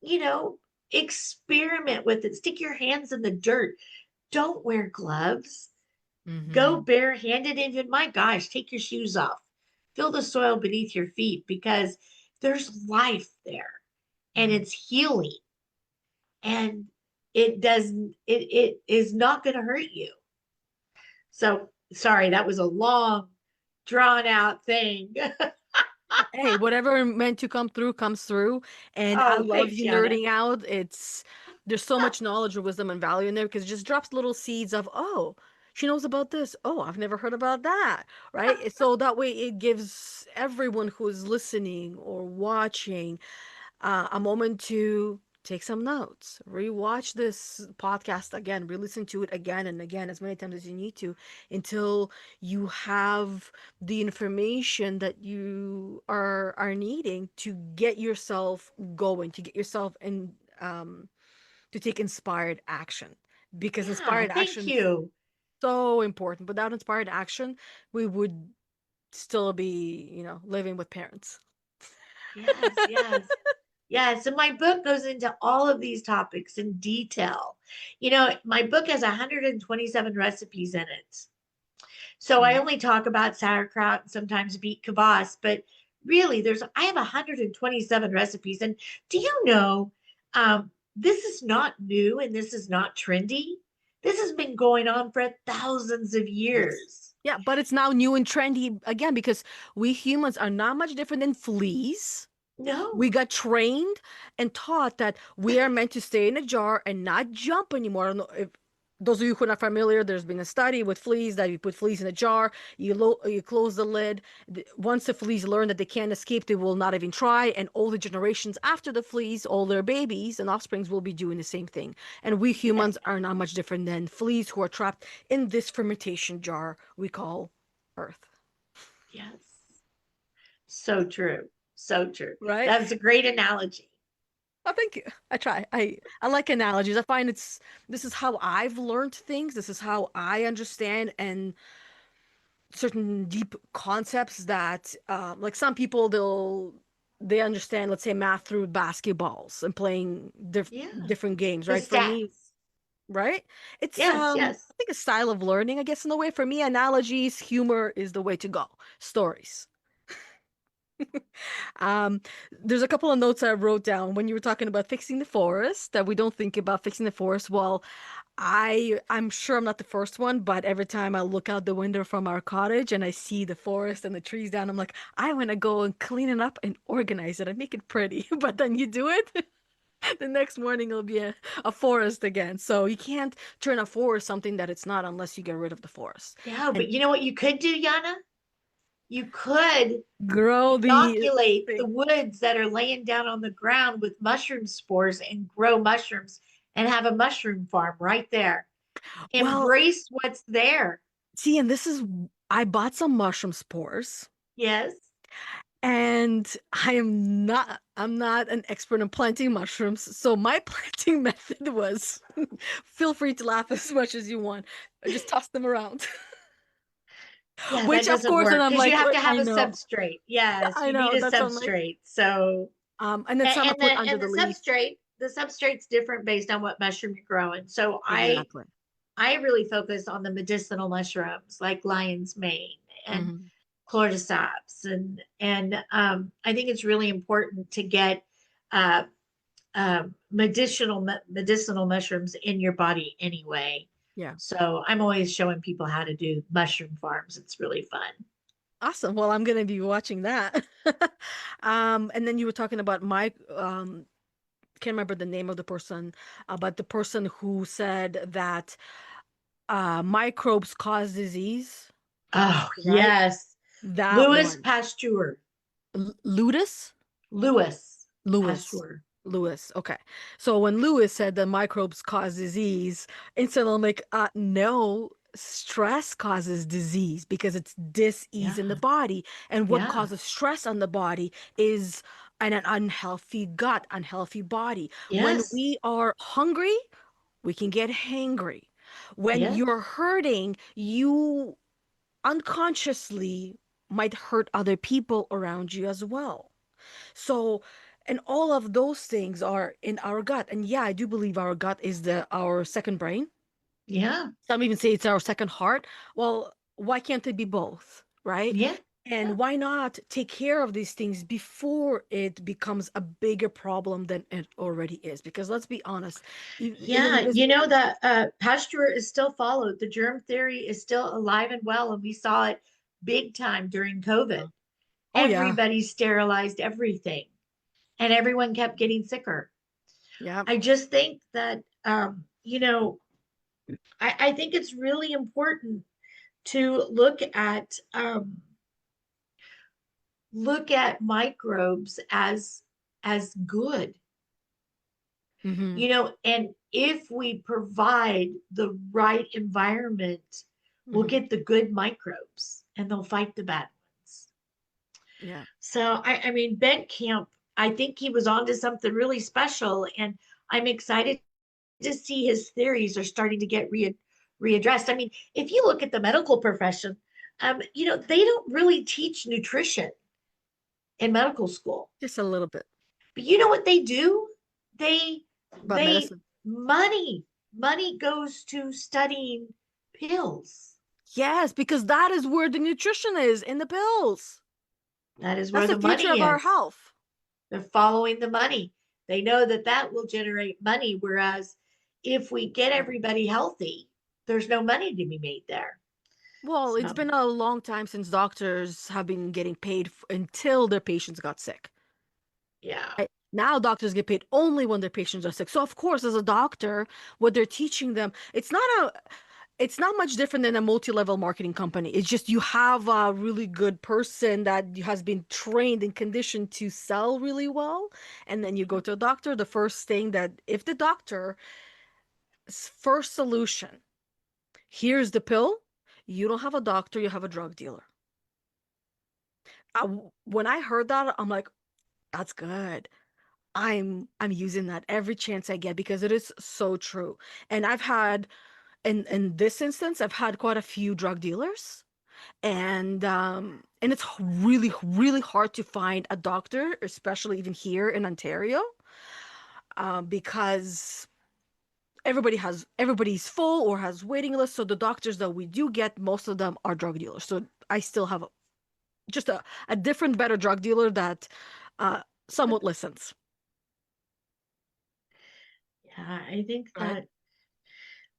you know, experiment with it. Stick your hands in the dirt. Don't wear gloves. Go Hmm. barehanded. Even, my gosh, take your shoes off. Feel the soil beneath your feet because there's life there and Hmm. it's healing and it is not going to hurt you. So sorry, that was a long, drawn out thing. Hey, whatever meant to come through comes through. And I Oh, love thanks, you Yana. nerding out. There's so much knowledge and wisdom and value in there because it just drops little seeds of, oh, she knows about this. Oh, I've never heard about that. Right? So that way it gives everyone who's listening or watching a moment to take some notes, rewatch this podcast again, re-listen to it again and again as many times as you need to until you have the information that you are needing to get yourself going, to get yourself in to take inspired action. Because Yeah, inspired thank action is you. so important. Without inspired action, we would still be, living with parents. Yes, yes. Yes, and my book goes into all of these topics in detail. My book has 127 recipes in it. So I Mhm. only talk about sauerkraut and sometimes beet kvass, but really I have 127 recipes. And do you know, this is not new and this is not trendy. This has been going on for thousands of Yes. years. Yeah, but it's now new and trendy again because we humans are not much different than fleas. We No, got trained and taught that we are meant to stay in a jar and not jump anymore. I don't know if those of you who are not familiar, there's been a study with fleas that you put fleas in a jar, you close the lid. Once the fleas learn that they can't escape, they will not even try. And all the generations after the fleas, all their babies and offsprings will be doing the same thing. And we yes, humans are not much different than fleas who are trapped in this fermentation jar we call Earth. yes. So true. So true. Right? That was a great analogy. Oh, thank you. I try. I like analogies. I find this is how I've learned things. This is how I understand and certain deep concepts that like some people they understand, let's say, math through basketballs and playing Yeah. different games, The right? For me, stats. right? It's Yes, yes. I think a style of learning, I guess, in a way. For me, analogies, humor is the way to go. Stories. Um, there's a couple of notes I wrote down when you were talking about fixing the forest, that we don't think about fixing the forest. Well, I'm sure I'm not the first one, but every time I look out the window from our cottage and I see the forest and the trees down, I'm like, I want to go and clean it up and organize it and make it pretty. But then you do it, the next morning it'll be a forest again. So you can't turn a forest something that it's not unless you get rid of the forest Yeah, but and you know what you could do, Yana? You could grow the inoculate the thing. woods that are laying down on the ground with mushroom spores and grow mushrooms and have a mushroom farm right there. Well, Embrace what's there. see, and this is, I bought some mushroom spores. Yes. And I'm not an expert in planting mushrooms. So my planting method was feel free to laugh as much as you want. I just toss them around. Yeah, that Which of doesn't course, and work I'm because you like, have "What? to have I a know. substrate. Yes, I you need know. a That's what I'm like. substrate. So And then some I put under and the leaf. the substrate's different based on what mushroom you're growing. So Exactly. I really focus on the medicinal mushrooms like lion's mane and Hmm. cordyceps and I think it's really important to get uh, medicinal mushrooms in your body anyway. Yeah. So I'm always showing people how to do mushroom farms. It's really fun. Awesome. Well, I'm gonna be watching that. And then you were talking about my can't remember the name of the person, but the person who said that microbes cause disease, Oh right? yes, That Louis one. Pasteur. Ludus? Louis Lewis. Pasteur. Lewis. Okay. So when Lewis said that microbes cause disease, instantly I'm like, no, stress causes disease because it's dis-ease in the Yeah, body. And what yeah, causes stress on the body is an unhealthy gut, unhealthy body. When yes, we are hungry, we can get hangry. When yes, you're hurting, you unconsciously might hurt other people around you as well. So, and all of those things are in our gut. And yeah, I do believe our gut is the our second brain. yeah, Some even say it's our second heart. Well, why can't it be both, right? yeah, yeah. And why not take care of these things before it becomes a bigger problem than it already is? Because let's be honest, in the Yeah, you medicinal, know that Pasteur is still followed. The germ theory is still alive and well, and we saw it big time during COVID. oh yeah, Everybody sterilized everything, and everyone kept getting sicker. yeah, I just think that I think it's really important to look at microbes as good, hmm, and if we provide the right environment, we'll hmm, get the good microbes and they'll fight the bad ones. yeah. So I mean, Ben Camp, I think he was onto something really special, and I'm excited to see his theories are starting to get readdressed. I mean, if you look at the medical profession, they don't really teach nutrition in medical school. Just a little bit But you know what they do? They about they medicine. money goes to studying pills. Yes, because that is where the nutrition is in the pills. That is That's where the the future money of our is. health. They're following the money. They know that that will generate money. Whereas if we get Yeah. everybody healthy, there's no money to be made there. Well, it's So, been a long time since doctors have been getting paid until their patients got sick. yeah, Right? Now doctors get paid only when their patients are sick. So of course, as a doctor, what they're teaching them, it's not much different than a multi-level marketing company. It's just you have a really good person that has been trained and conditioned to sell really well, and then you go to a doctor. The first thing that if the doctor's first solution, here's the pill, you don't have a doctor, you have a drug dealer. When I heard that, I'm like, that's good. I'm using that every chance I get because it is so true. And I've had in this instance, I've had quite a few drug dealers, and it's really hard to find a doctor, especially even here in Ontario, because everybody's full or has waiting lists. So the doctors that we do get, most of them are drug dealers. So I still have just a different, better drug dealer that uh, somewhat listens, Yeah, right?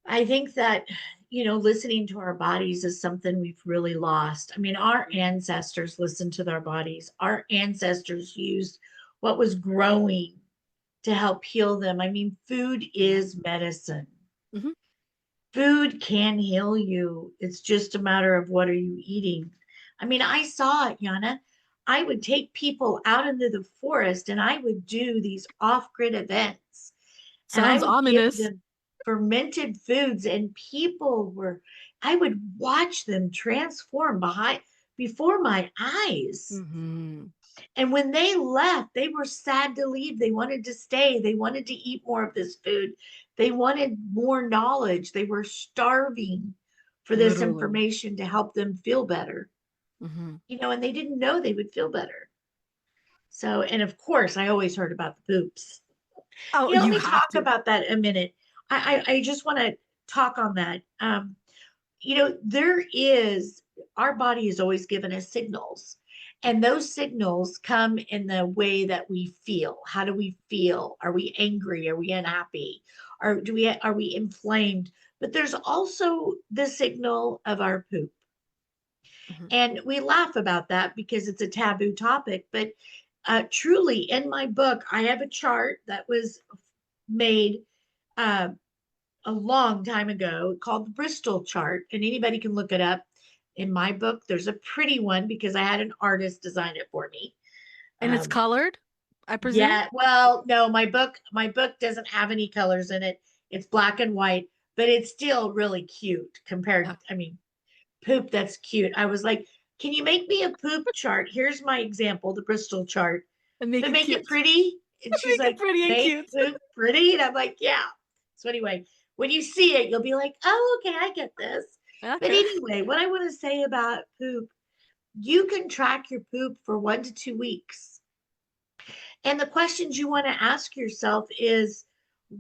I think that, listening to our bodies is something we've really lost. I mean, our ancestors listened to their bodies. Our ancestors used what was growing to help heal them. I mean, food Yeah. is medicine. Hmm. Food can heal you. It's just a matter of what are you eating. I mean, I saw it, Yana. I would take people out into the forest and I would do these off-grid events and I Sounds would give ominous. them fermented foods and I would watch them transform behind before my eyes. Hmm. And when they left, they were sad to leave. They wanted to stay. They wanted to eat more of this food. They wanted more knowledge. They were starving for this Literally. information to help them feel better, Hmm. and they didn't know they would feel better. So, and of course, I always heard about the poops. Oh, Let you me have talk to. about that a minute. I just want to talk on that. There is, our body is always given us signals. And those signals come in the way that we feel. How do we feel? Are we angry? Are we unhappy? Are we inflamed? But there's also the signal of our poop. Hmm. And we laugh about that because it's a taboo topic. But truly, in my book, I have a chart that was made uh, a long time ago called the Bristol chart, and anybody can look it up. In my book, there's a pretty one because I had an artist design it for me. And it's Um, colored, I presume? yeah, well, no, my book doesn't have any colors in it. It's black and white, but it's still really cute compared. Yeah. I mean, poop, that's cute. I was like, can you make me a poop chart? Here's my example, the Bristol chart, And make but it make it cute. pretty. And she's Make it like, pretty and make cute. poop pretty. And I'm like, yeah. So anyway, when you see it, you'll be like, oh, okay, I get this. But Okay. anyway, what I want to say about poop, you can track your poop for 1 to 2 weeks. And the questions you want to ask yourself is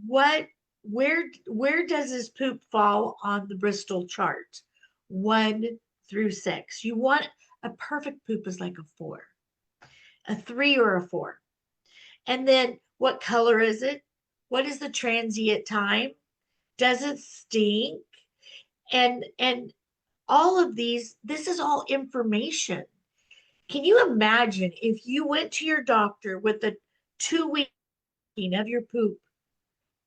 what where does this poop fall on the Bristol chart? 1 through 6. You want a perfect poop is like a 4, a 3 or a 4. And then what color is it? What is the transient time? Does it stink? And all of these, this is all information. Can you imagine if you went to your doctor with a 2 week of your poop,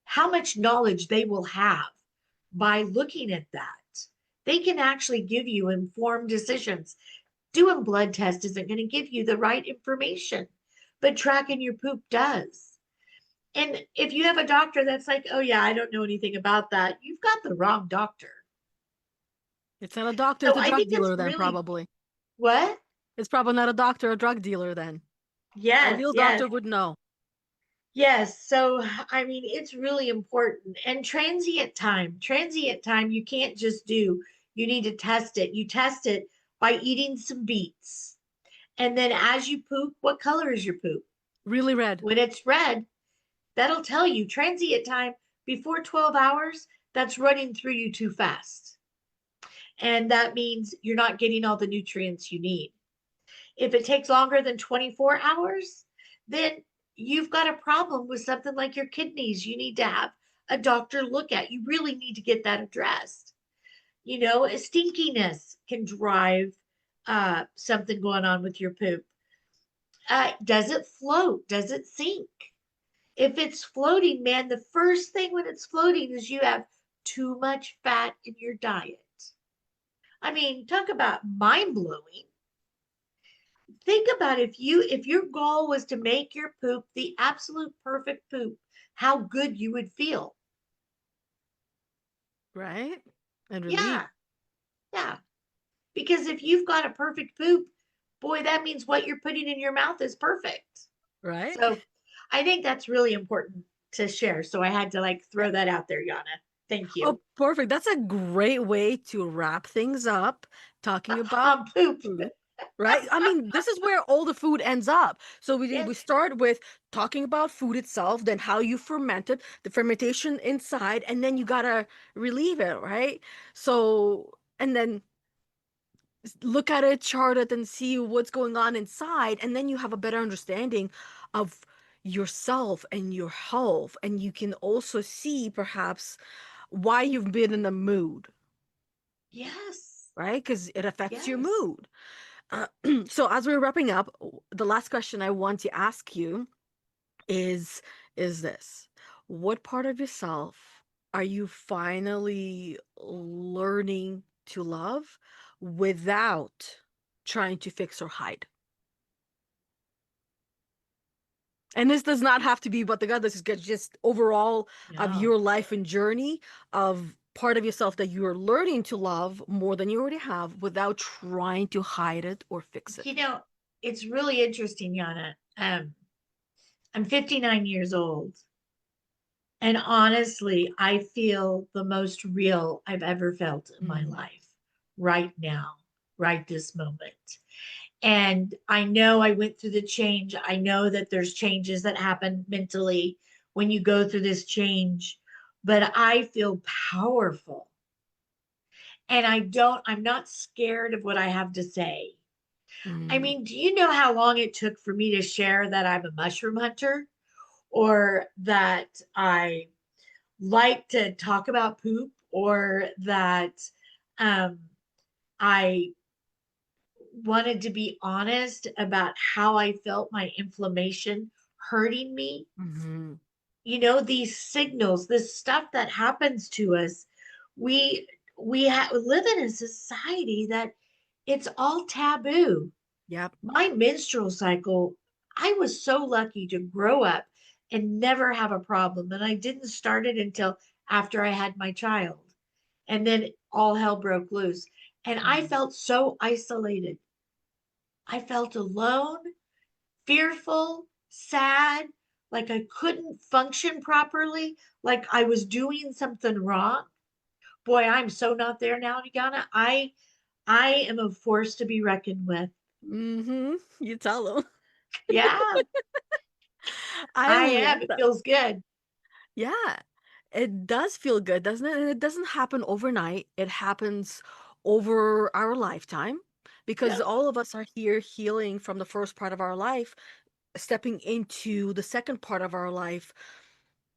how much knowledge they will have by looking at that? They can actually give you informed decisions. Doing blood test isn't going to give you the right information, but tracking your poop does. And if you have a doctor that's like, oh, yeah, I don't know anything about that, you've got the wrong doctor. It's not a doctor, So it's a I drug think it's dealer then, really probably. what? It's probably not a doctor or drug dealer then. A Yes, real yes, doctor would know. yes. So, I mean, it's really important. And transient time, you can't just do, you need to test it. You test it by eating some beets. And then as you poop, what color is your poop? Really red. When it's red, that'll tell you transient time before 12 hours, that's running through you too fast. And that means you're not getting all the nutrients you need. If it takes longer than 24 hours, then you've got a problem with something like your kidneys. You need to have a doctor look at. You really need to get that addressed. Stinkiness can drive something going on with your poop. Does it float? Does it sink? If it's floating, man, the first thing when it's floating is you have too much fat in your diet. I mean, talk about mind blowing. Think about if your goal was to make your poop the absolute perfect poop, how good you would feel. Right? And relieved. Yeah, yeah. Because if you've got a perfect poop, boy, that means what you're putting in your mouth is perfect. Right? So I think that's really important to share. So I had to like Yeah. throw that out there, Yana. Thank Oh, you. perfect. That's a great way to wrap things up, talking about Poop. food. Right? I mean, this is where all the food ends up. So we Yes. start with talking about food itself, then how you ferment it, the fermentation inside, and then you gotta relieve it, right? So, and then look at it, chart it, and see what's going on inside. And then you have a better understanding of yourself and your health. And you can also see perhaps why you've been in a mood, Yes. right? Because it affects your Yes. mood. Uh, so as we're wrapping up, the last question I want to ask you is is this. What part of yourself are you finally learning to love without trying to fix or hide? And this does not have to be but the God, this is just overall of No. your life and journey of part of yourself that you are learning to love more than you already have without trying to hide it or fix You it. know, it's really interesting, Yana. I'm 59 years old. And honestly, I feel the most real I've ever felt in my Mm, life right now, right this moment. And I know I went through the change. I know that there's changes that happen mentally when you go through this change, but I feel powerful. And I'm not scared of what I have to say. I mm, mean, do you know how long it took for me to share that I'm a mushroom hunter or that I like to talk about poop or that um, I wanted to be honest about how I felt my inflammation hurting me? mhm. These signals, this stuff that happens to us, we live in a society that it's all taboo. Yep. My menstrual cycle, I was so lucky to grow up and never have a problem. And I didn't start it until after I had my child. And then all hell broke loose. And I Mm. felt so isolated. I felt alone, fearful, sad, like I couldn't function properly, like I was doing something wrong. Boy, I'm so not there now, Nigana. I am a force to be reckoned with. Mm-hmm. You tell them. Yeah, I I love am. It that. feels good. Yeah, it does feel good, doesn't it? And it doesn't happen overnight. It happens over our lifetime because Yeah. all of us are here healing from the first part of our life, stepping into the second part of our life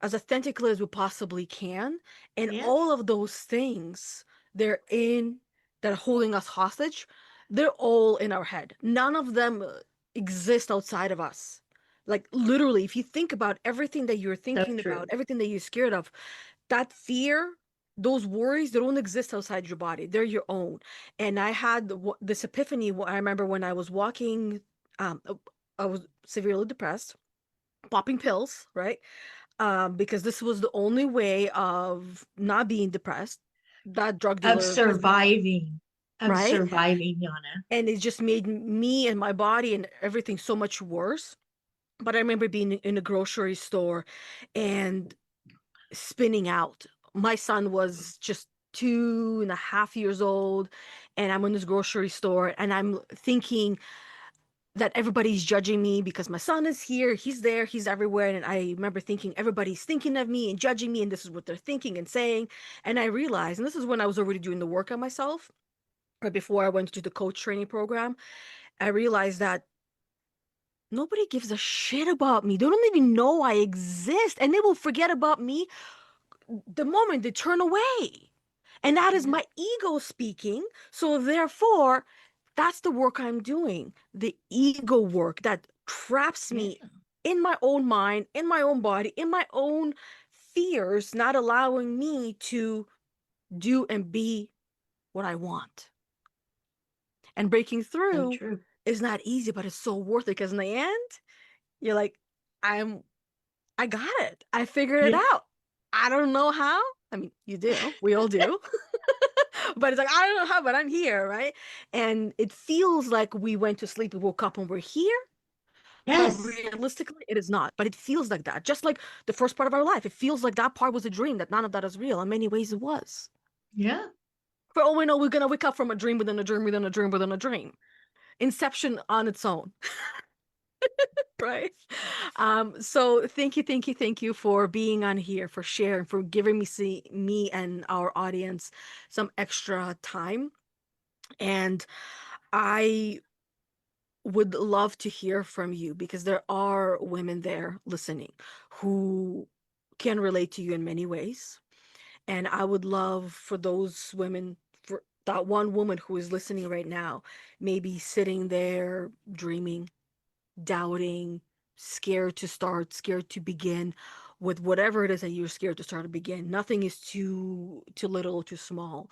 as authentically as we possibly can. And all Yes. of those things, they're in that are holding us hostage, they're all in our head. None of them exist outside of us. Like literally, if you think about everything that you're So thinking about, true. everything that you're scared of, that fear, those worries, they don't exist outside your body. They're your own. And I had this epiphany. I remember when I was walking, um, I was severely depressed, popping pills, right? Because this was the only way of not being depressed. That drug Of dealer was surviving. Of right, surviving, Yana. and it just made me and my body and everything so much worse. But I remember being in a grocery store and spinning out. My son was just 2.5 years old, and I'm in this grocery store, and I'm thinking that everybody's judging me because my son is here, he's there, he's everywhere. And I remember thinking everybody's thinking of me and judging me, and this is what they're thinking and saying. And I realized, and this is when I was already doing the work on myself, or before I went to the coach training program, I realized that nobody gives a shit about me. They don't even know I exist, and they will forget about me the moment they turn away. And that is Yeah. my ego speaking. So therefore, that's the work I'm doing. The ego work that traps Yeah. me in my own mind, in my own body, in my own fears, not allowing me to do and be what I want. And breaking So through true. is not easy, but it's so worth it because in the end, you're like, I'm I got it. I figured it Yeah. out. I don't know how. I mean, you do. We all do. But it's like, I don't know how, but I'm here, right? And it feels like we went to sleep, we woke up, and we're here. But Yes. realistically, it is not. But it feels like that. Just like the first part of our life. It feels like that part was a dream, that none of that is real. In many ways, it was. Yeah. For all we know, we're going to wake up from a dream within a dream within a dream within a dream. Inception on its own. Right. So thank you for being on here, for sharing, for giving me and our audience some extra time And I would love to hear from you because there are women there listening who can relate to you in many ways. And I would love for those women, for that one woman who is listening right now, maybe sitting there dreaming, doubting, scared to start, scared to begin with whatever it is that you're scared to start or begin. Nothing is too little or too small.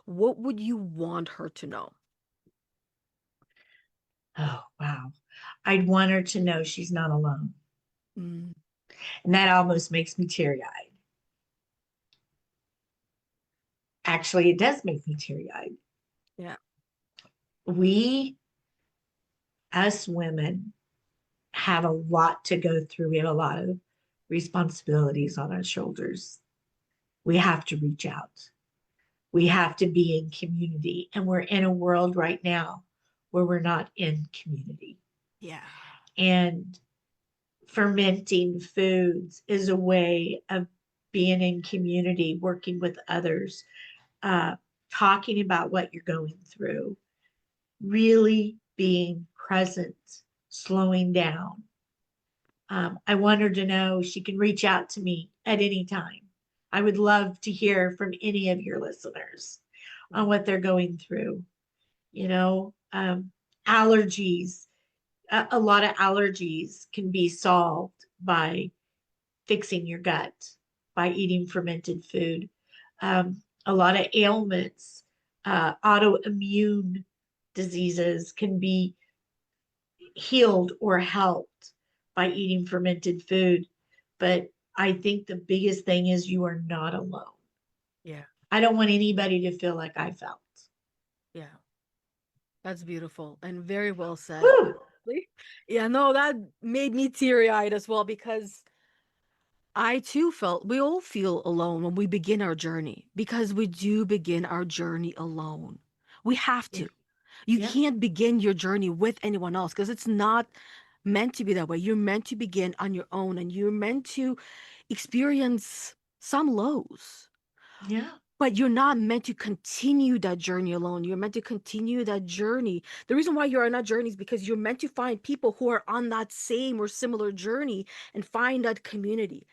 What would you want her to know? Oh, wow. I'd want her to know she's not alone. Mm, And that almost makes me teary eyed. Actually, it does make me teary eyed. yeah, We, us women, have a lot to go through. We have a lot of responsibilities on our shoulders. We have to reach out. We have to be in community. And we're in a world right now where we're not in community. yeah, And fermenting foods is a way of being in community, working with others, uh, talking about what you're going through, really being present, slowing down. I want her to know she can reach out to me at any time. I would love to hear from any of your listeners on yeah, what they're going through. You know, allergies, a lot of allergies can be solved by fixing your gut, by eating fermented food. A lot of ailments, autoimmune diseases can be healed or helped by eating fermented food. But I think the biggest thing is you are not alone. yeah, I don't want anybody to feel like I felt. yeah. That's beautiful and very well said. Whew. Yeah, no, that made me teary-eyed as well because I too felt we all feel alone when we begin our journey because we do begin our journey alone. We have Yeah. to. You Yeah. can't begin your journey with anyone else because it's not meant to be that way. You're meant to begin on your own and you're meant to experience some lows. Yeah. But you're not meant to continue that journey alone. You're meant to continue that journey. The reason why you're on that journey is because you're meant to find people who are on that same or similar journey and find that community.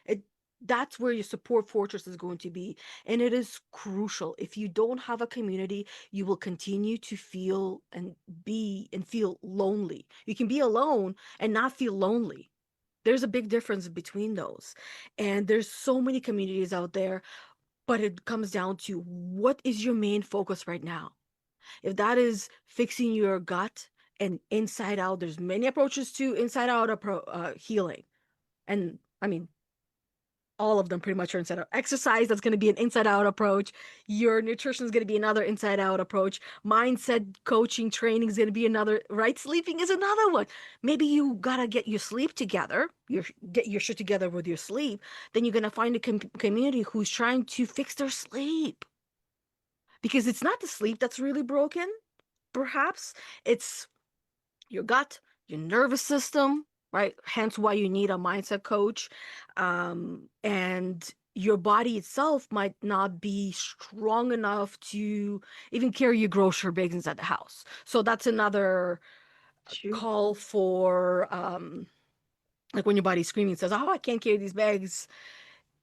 That's where your support fortress is going to be. And it is crucial. If you don't have a community, you will continue to feel and be and feel lonely. You can be alone and not feel lonely. There's a big difference between those. And there's so many communities out there, but it comes down to what is your main focus right now? If that is fixing your gut and inside out, there's many approaches to inside out healing. And I mean, all of them pretty much are inside out. Exercise, that's going to be an inside out approach. Your nutrition is going to be another inside out approach. Mindset coaching training is going to be another, right? Sleeping is another one. Maybe you got to get your sleep together, get your shit together with your sleep. Then you're going to find a community who's trying to fix their sleep because it's not the sleep that's really broken, perhaps. It's your gut, your nervous system, right? Hence why you need a mindset coach. And your body itself might not be strong enough to even carry your grocery bags inside the house. So that's another True. call for like when your body's screaming and says, "Oh, I can't carry these bags."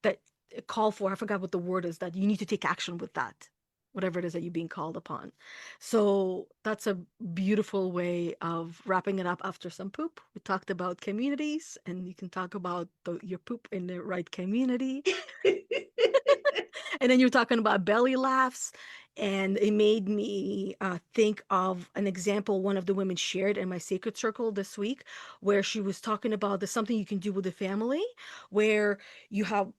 That call for, I forgot what the word is, that you need to take action with that, whatever it is that you're being called upon. So that's a beautiful way of wrapping it up after some poop. We talked about communities, and you can talk about your poop in the right community. And then you're talking about belly laughs, and it made me think of an example one of the women shared in my sacred circle this week, where she was talking about there's something you can do with the family, where you have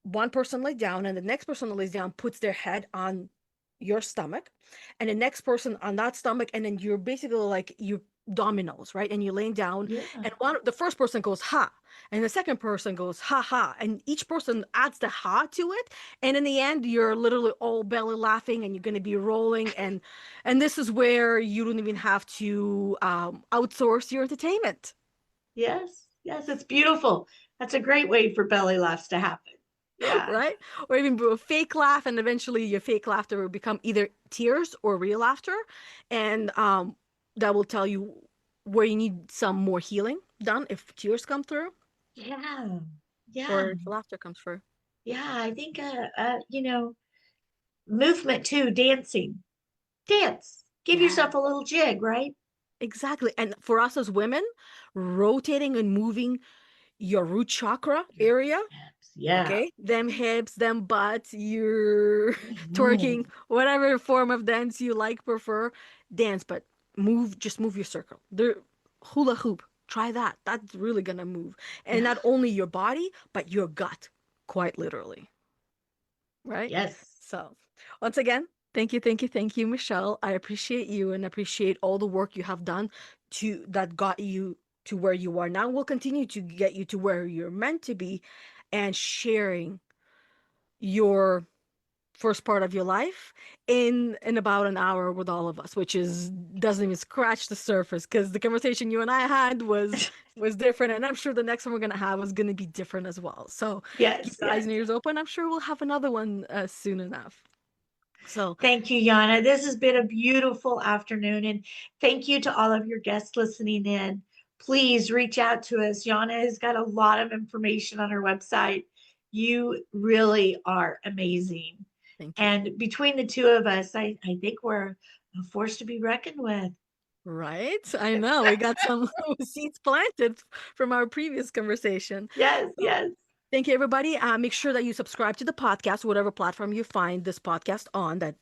one person lay down and the next person that lays down puts their head on your stomach and the next person on that stomach, and then you're basically like you dominoes, right? And you're laying down, Yeah. and the first person goes ha, and the second person goes ha ha, and each person adds the ha to it, and in the end you're literally all belly laughing and you're going to be rolling, and this is where you don't even have to outsource your entertainment. Yes. Yes. It's beautiful. That's a great way for belly laughs to happen. Yeah. right? Or even do a fake laugh, and eventually your fake laughter will become either tears or real laughter, and that will tell you where you need some more healing done if tears come through Yeah. or Yeah. if laughter comes through. Yeah. I think, movement too, dancing. Dance. Give Yeah, yourself a little jig, right? exactly. And for us as women, rotating and moving your root chakra Your area. hips. Yeah. Okay, them hips, them butts, you're twerking, Mhm. whatever form of dance you like, prefer, dance, but move, just move your circle. The hula hoop, try that. That's really gonna move. And Yeah. not only your body, but your gut, quite literally, right? Yes. So, once again, thank you, Michelle. I appreciate you and appreciate all the work you have done that got you to where you are now. Will continue to get you to where you're meant to be, and sharing your first part of your life in about an hour with all of us, which is doesn't even scratch the surface because the conversation you and I had was different, and I'm sure the next one we're gonna have is gonna be different as well. So keep Yes. your eyes Yes. and ears open. I'm sure we'll have another one soon enough. So Thank you, Yana. This has been a beautiful afternoon, and thank you to all of your guests listening in. Please reach out to us. Yana has got a lot of information on her website. You really are amazing. thank you. And between the two of us, I think we're a force to be reckoned with. Right? I know we got some seeds planted from our previous conversation. Yes, So yes. thank you, everybody. Make sure that you subscribe to the podcast, whatever platform you find this podcast on, that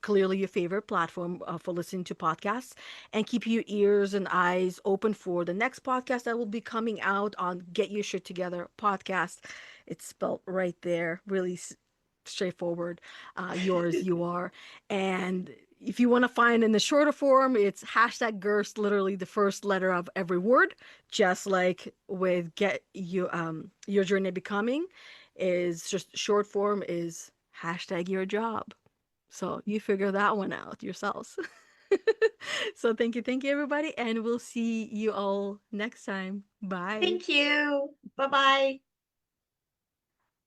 clearly your favorite platform for listening to podcasts, and keep your ears and eyes open for the next podcast that will be coming out on Get Your Shit Together podcast. It's spelled right there, really straightforward. Yours, you are. And if you want to find in the shorter form, it's hashtag GERST, literally the first letter of every word, just like with Get You Your Journey Becoming is just short form is hashtag your job. So you figure that one out yourselves. So thank you, everybody, and we'll see you all next time. Bye. Thank you. Bye bye.